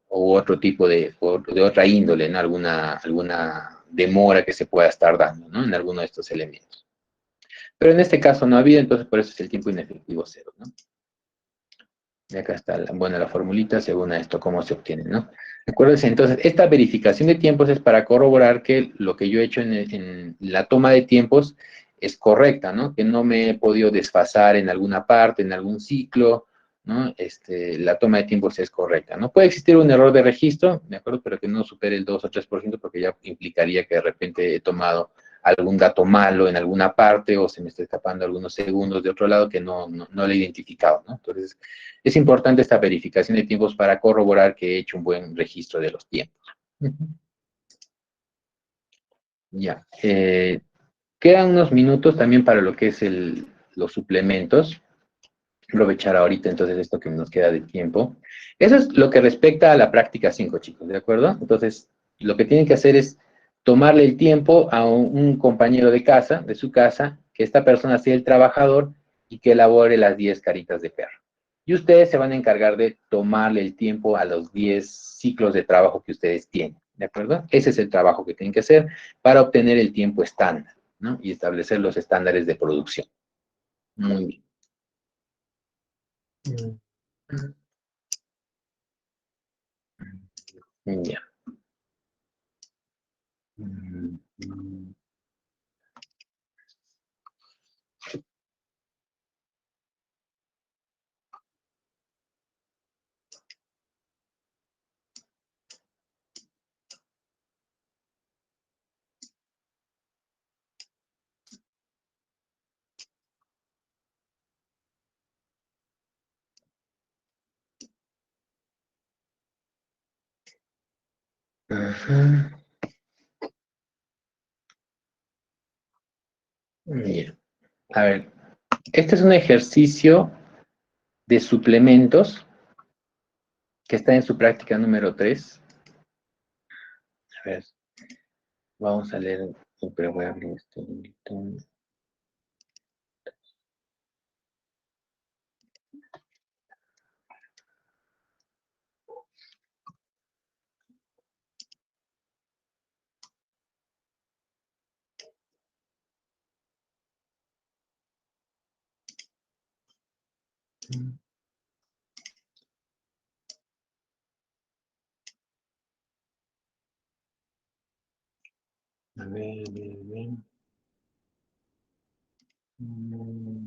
otro tipo de otra índole, ¿no? Alguna demora que se pueda estar dando, ¿no? En alguno de estos elementos. Pero en este caso no ha habido, entonces por eso es el tiempo inefectivo 0, ¿no? Y acá está la formulita según esto, cómo se obtiene, ¿no? Acuérdense, entonces, esta verificación de tiempos es para corroborar que lo que yo he hecho en la toma de tiempos es correcta, ¿no? Que no me he podido desfasar en alguna parte, en algún ciclo, ¿no? La toma de tiempos es correcta, ¿no? Puede existir un error de registro, ¿de acuerdo? Pero que no supere el 2 o 3% porque ya implicaría que de repente he tomado algún dato malo en alguna parte o se me está escapando algunos segundos de otro lado que no lo he identificado, ¿no? Entonces, es importante esta verificación de tiempos para corroborar que he hecho un buen registro de los tiempos. Ya. Quedan unos minutos también para lo que es los suplementos. Aprovechar ahorita entonces esto que nos queda de tiempo. Eso es lo que respecta a la práctica 5, chicos, ¿de acuerdo? Entonces, lo que tienen que hacer es tomarle el tiempo a un compañero de su casa, que esta persona sea el trabajador y que elabore las 10 caritas de perro. Y ustedes se van a encargar de tomarle el tiempo a los 10 ciclos de trabajo que ustedes tienen. ¿De acuerdo? Ese es el trabajo que tienen que hacer para obtener el tiempo estándar, ¿no? Y establecer los estándares de producción. Muy bien. Ya. Ajá. Bien. A ver, este es un ejercicio de suplementos que está en su práctica número 3. A ver, vamos a leer, pero voy a abrir este librito. A ver, a ver, a ver.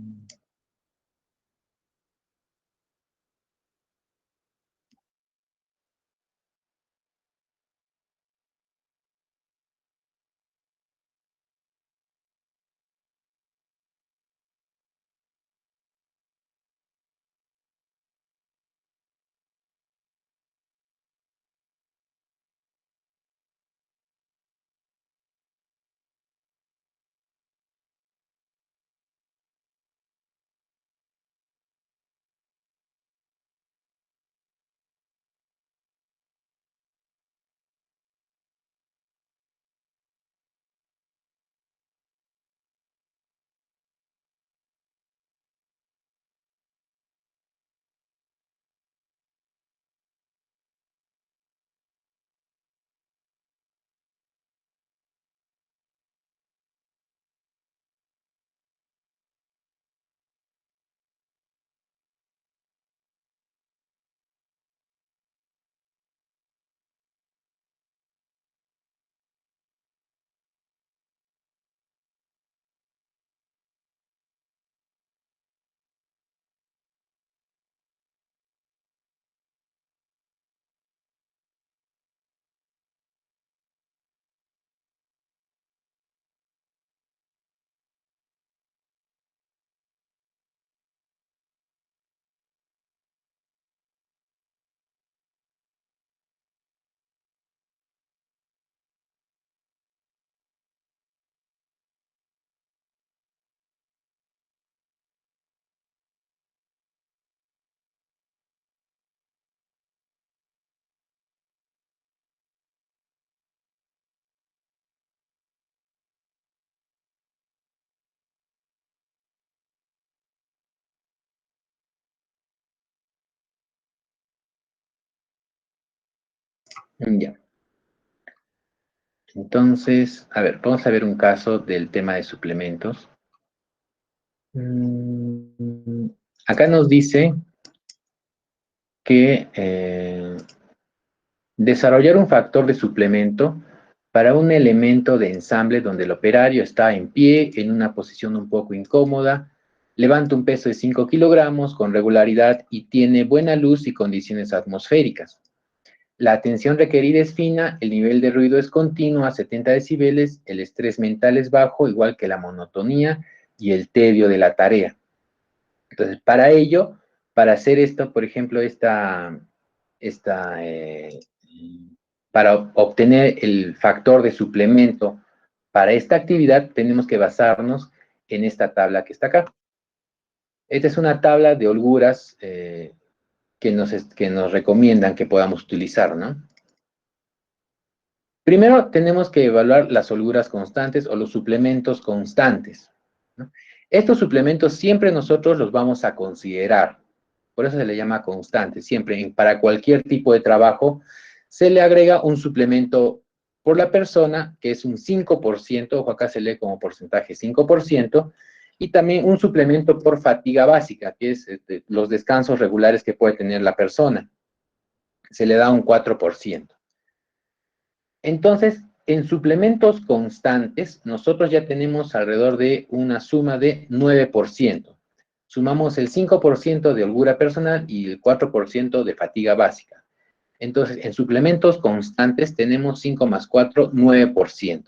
Ya. Entonces, a ver, vamos a ver un caso del tema de suplementos. Acá nos dice que desarrollar un factor de suplemento para un elemento de ensamble donde el operario está en pie, en una posición un poco incómoda, levanta un peso de 5 kilogramos con regularidad y tiene buena luz y condiciones atmosféricas. La atención requerida es fina, el nivel de ruido es continuo a 70 decibeles, el estrés mental es bajo, igual que la monotonía y el tedio de la tarea. Entonces, para ello, para hacer esto, por ejemplo, para obtener el factor de suplemento para esta actividad, tenemos que basarnos en esta tabla que está acá. Esta es una tabla de holguras que nos recomiendan que podamos utilizar, ¿no? Primero tenemos que evaluar las holguras constantes o los suplementos constantes, ¿no? Estos suplementos siempre nosotros los vamos a considerar, por eso se le llama constante, siempre para cualquier tipo de trabajo se le agrega un suplemento por la persona, que es un 5%, ojo, acá se lee como porcentaje 5%, y también un suplemento por fatiga básica, que es los descansos regulares que puede tener la persona. Se le da un 4%. Entonces, en suplementos constantes, nosotros ya tenemos alrededor de una suma de 9%. Sumamos el 5% de holgura personal y el 4% de fatiga básica. Entonces, en suplementos constantes tenemos 5 más 4, 9%.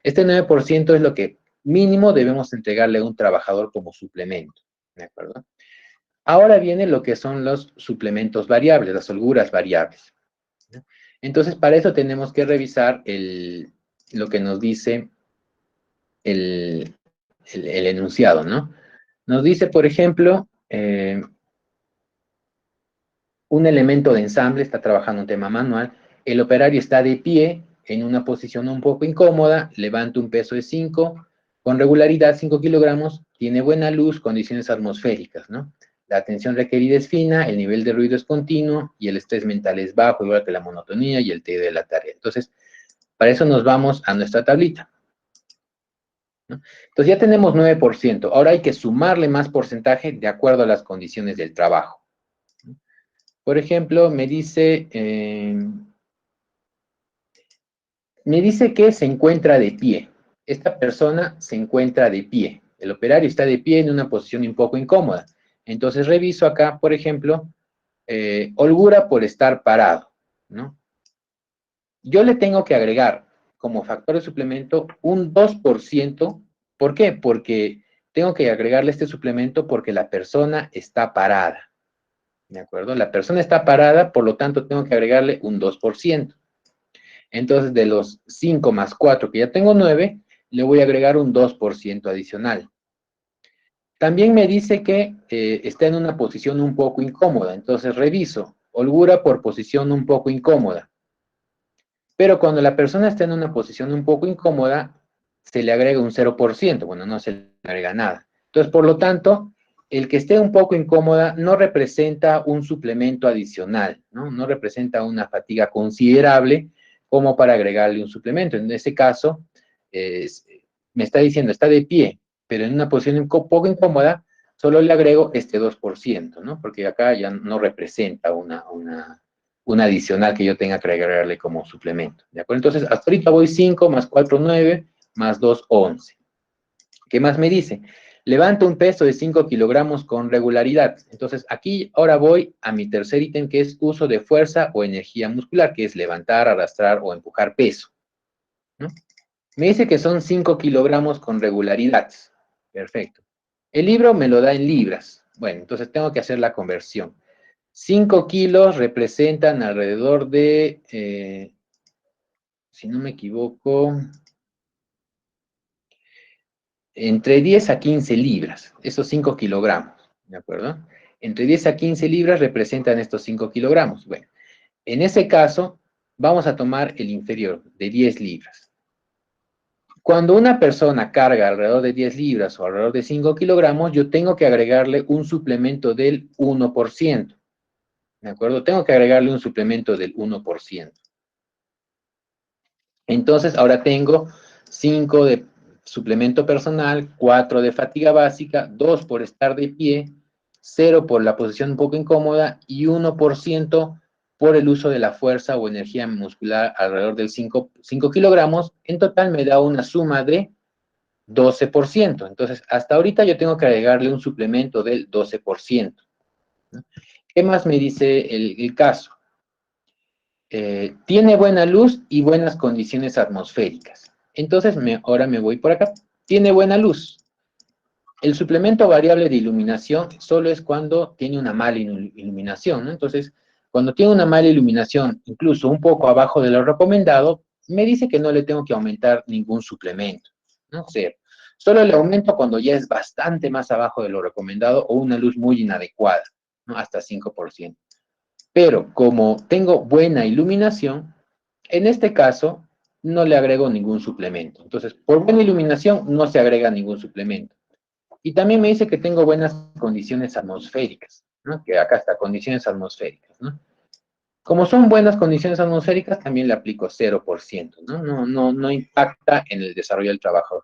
Este 9% es lo que mínimo debemos entregarle a un trabajador como suplemento, ¿de acuerdo? Ahora viene lo que son los suplementos variables, las holguras variables, ¿no? Entonces, para eso tenemos que revisar lo que nos dice el enunciado, ¿no? Nos dice, por ejemplo, un elemento de ensamble está trabajando un tema manual, el operario está de pie en una posición un poco incómoda, levanta un peso de 5, con regularidad 5 kilogramos, tiene buena luz, condiciones atmosféricas, ¿no? La atención requerida es fina, el nivel de ruido es continuo y el estrés mental es bajo, igual que la monotonía y el tedio de la tarea. Entonces, para eso nos vamos a nuestra tablita, ¿no? Entonces ya tenemos 9%, ahora hay que sumarle más porcentaje de acuerdo a las condiciones del trabajo. Por ejemplo, me dice que se encuentra de pie. Esta persona se encuentra de pie. El operario está de pie en una posición un poco incómoda. Entonces reviso acá, por ejemplo, holgura por estar parado, ¿no? Yo le tengo que agregar como factor de suplemento un 2%. ¿Por qué? Porque tengo que agregarle este suplemento porque la persona está parada. ¿De acuerdo? La persona está parada, por lo tanto tengo que agregarle un 2%. Entonces, de los 5 más 4, que ya tengo 9, le voy a agregar un 2% adicional. También me dice que está en una posición un poco incómoda. Entonces, reviso. Holgura por posición un poco incómoda. Pero cuando la persona está en una posición un poco incómoda, se le agrega un 0%. Bueno, no se le agrega nada. Entonces, por lo tanto, el que esté un poco incómoda no representa un suplemento adicional, ¿no? No representa una fatiga considerable como para agregarle un suplemento. En ese caso, me está diciendo, está de pie, pero en una posición un poco incómoda, solo le agrego este 2%, ¿no? Porque acá ya no representa una adicional que yo tenga que agregarle como suplemento, ¿de acuerdo? Entonces, hasta ahorita voy 5 más 4, 9, más 2, 11. ¿Qué más me dice? Levanta un peso de 5 kilogramos con regularidad. Entonces, aquí ahora voy a mi tercer ítem, que es uso de fuerza o energía muscular, que es levantar, arrastrar o empujar peso, ¿no? Me dice que son 5 kilogramos con regularidad. Perfecto. El libro me lo da en libras. Bueno, entonces tengo que hacer la conversión. 5 kilos representan alrededor de, si no me equivoco, entre 10 a 15 libras, esos 5 kilogramos, ¿de acuerdo? Entre 10 a 15 libras representan estos 5 kilogramos. Bueno, en ese caso, vamos a tomar el inferior, de 10 libras. Cuando una persona carga alrededor de 10 libras o alrededor de 5 kilogramos, yo tengo que agregarle un suplemento del 1%. ¿De acuerdo? Tengo que agregarle un suplemento del 1%. Entonces, ahora tengo 5 de suplemento personal, 4 de fatiga básica, 2 por estar de pie, 0 por la posición un poco incómoda y 1% por el uso de la fuerza o energía muscular alrededor del 5 kilogramos. En total me da una suma de 12%. Entonces, hasta ahorita yo tengo que agregarle un suplemento del 12%, ¿no? ¿Qué más me dice el caso? Tiene buena luz y buenas condiciones atmosféricas. Entonces, ahora me voy por acá. Tiene buena luz. El suplemento variable de iluminación solo es cuando tiene una mala iluminación, ¿no? Entonces, cuando tiene una mala iluminación, incluso un poco abajo de lo recomendado, me dice que no le tengo que aumentar ningún suplemento, ¿no? Cero. Solo le aumento cuando ya es bastante más abajo de lo recomendado o una luz muy inadecuada, ¿no? Hasta 5%. Pero como tengo buena iluminación, en este caso no le agrego ningún suplemento. Entonces, por buena iluminación no se agrega ningún suplemento. Y también me dice que tengo buenas condiciones atmosféricas, ¿no? Que acá está, condiciones atmosféricas, ¿no? Como son buenas condiciones atmosféricas, también le aplico 0%, ¿no? No impacta en el desarrollo del trabajador.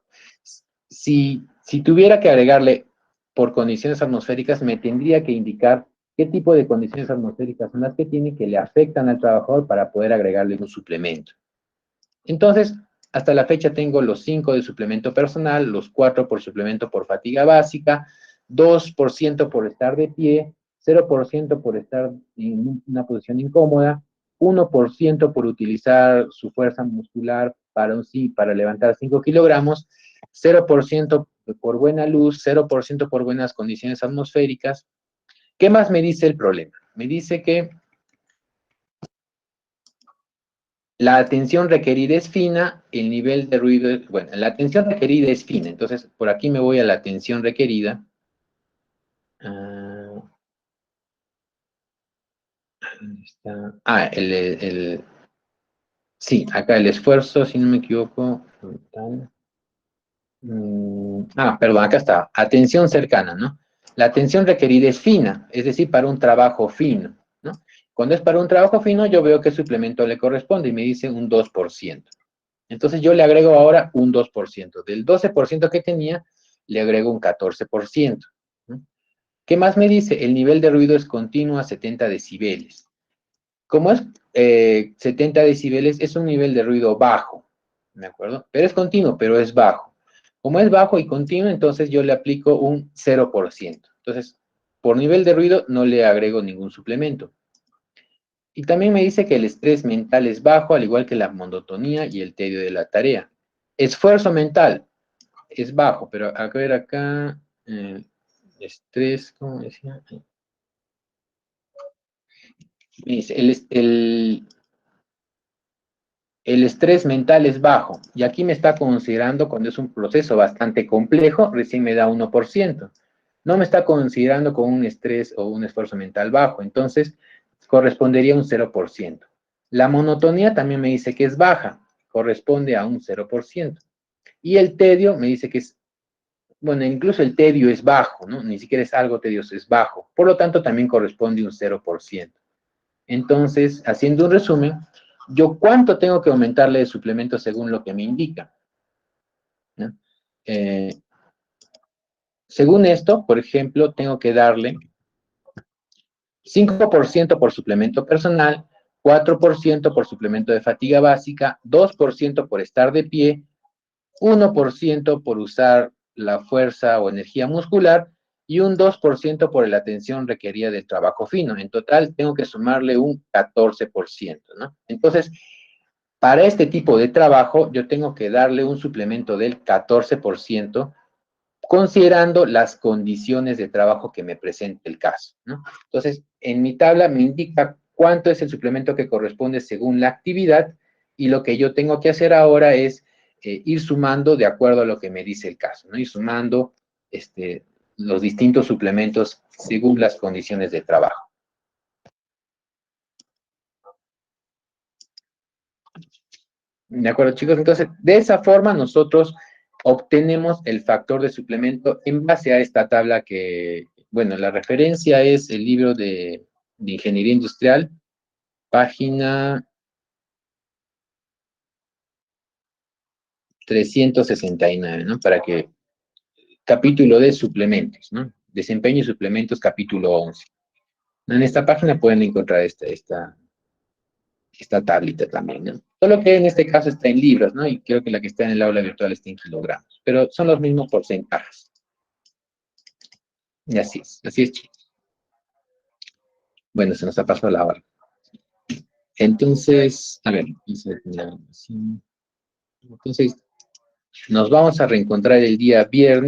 Si tuviera que agregarle por condiciones atmosféricas, me tendría que indicar qué tipo de condiciones atmosféricas son las que tiene que le afectan al trabajador para poder agregarle un suplemento. Entonces, hasta la fecha tengo los 5 de suplemento personal, los 4 por suplemento por fatiga básica, 2% por estar de pie, 0% por estar en una posición incómoda, 1% por utilizar su fuerza muscular para levantar 5 kilogramos, 0% por buena luz, 0% por buenas condiciones atmosféricas. ¿Qué más me dice el problema? Me dice que la atención requerida es fina, el nivel de ruido, bueno, la atención requerida es fina, entonces por aquí me voy a la atención requerida. ¿Dónde está? Sí, acá el esfuerzo, si no me equivoco. Perdón, acá está, atención cercana, ¿no? La atención requerida es fina, es decir, para un trabajo fino, ¿no? Cuando es para un trabajo fino, yo veo qué suplemento le corresponde y me dice un 2%. Entonces yo le agrego ahora un 2%. Del 12% que tenía, le agrego un 14%. ¿No? ¿Qué más me dice? El nivel de ruido es continuo a 70 decibeles. Como es 70 decibeles, es un nivel de ruido bajo, ¿de acuerdo? Pero es continuo, pero es bajo. Como es bajo y continuo, entonces yo le aplico un 0%. Entonces, por nivel de ruido no le agrego ningún suplemento. Y también me dice que el estrés mental es bajo, al igual que la monotonía y el tedio de la tarea. Esfuerzo mental es bajo, pero a ver acá, estrés, ¿cómo decía? Dice, el estrés mental es bajo, y aquí me está considerando cuando es un proceso bastante complejo, recién me da 1%. No me está considerando con un estrés o un esfuerzo mental bajo, entonces correspondería a un 0%. La monotonía también me dice que es baja, corresponde a un 0%. Y el tedio me dice que es, bueno, incluso el tedio es bajo, ¿no? Ni siquiera es algo tedioso, es bajo. Por lo tanto, también corresponde a un 0%. Entonces, haciendo un resumen, ¿yo cuánto tengo que aumentarle de suplemento según lo que me indica? ¿No? Según esto, por ejemplo, tengo que darle 5% por suplemento personal, 4% por suplemento de fatiga básica, 2% por estar de pie, 1% por usar la fuerza o energía muscular y un 2% por la atención requerida del trabajo fino. En total, tengo que sumarle un 14%, ¿no? Entonces, para este tipo de trabajo, yo tengo que darle un suplemento del 14%, considerando las condiciones de trabajo que me presente el caso, ¿no? Entonces, en mi tabla me indica cuánto es el suplemento que corresponde según la actividad, y lo que yo tengo que hacer ahora es ir sumando de acuerdo a lo que me dice el caso, ¿no? Ir sumando los distintos suplementos según las condiciones de trabajo. ¿De acuerdo, chicos? Entonces, de esa forma nosotros obtenemos el factor de suplemento en base a esta tabla que, bueno, la referencia es el libro de Ingeniería Industrial, página 369, ¿no? Para que, capítulo de suplementos, ¿no? Desempeño y suplementos, capítulo 11. En esta página pueden encontrar esta tablita también, ¿no? Solo que en este caso está en libras, ¿no? Y creo que la que está en el aula virtual está en kilogramos, pero son los mismos porcentajes. Y así es, chicos. Bueno, se nos ha pasado la hora. Entonces, a ver, entonces nos vamos a reencontrar el día viernes.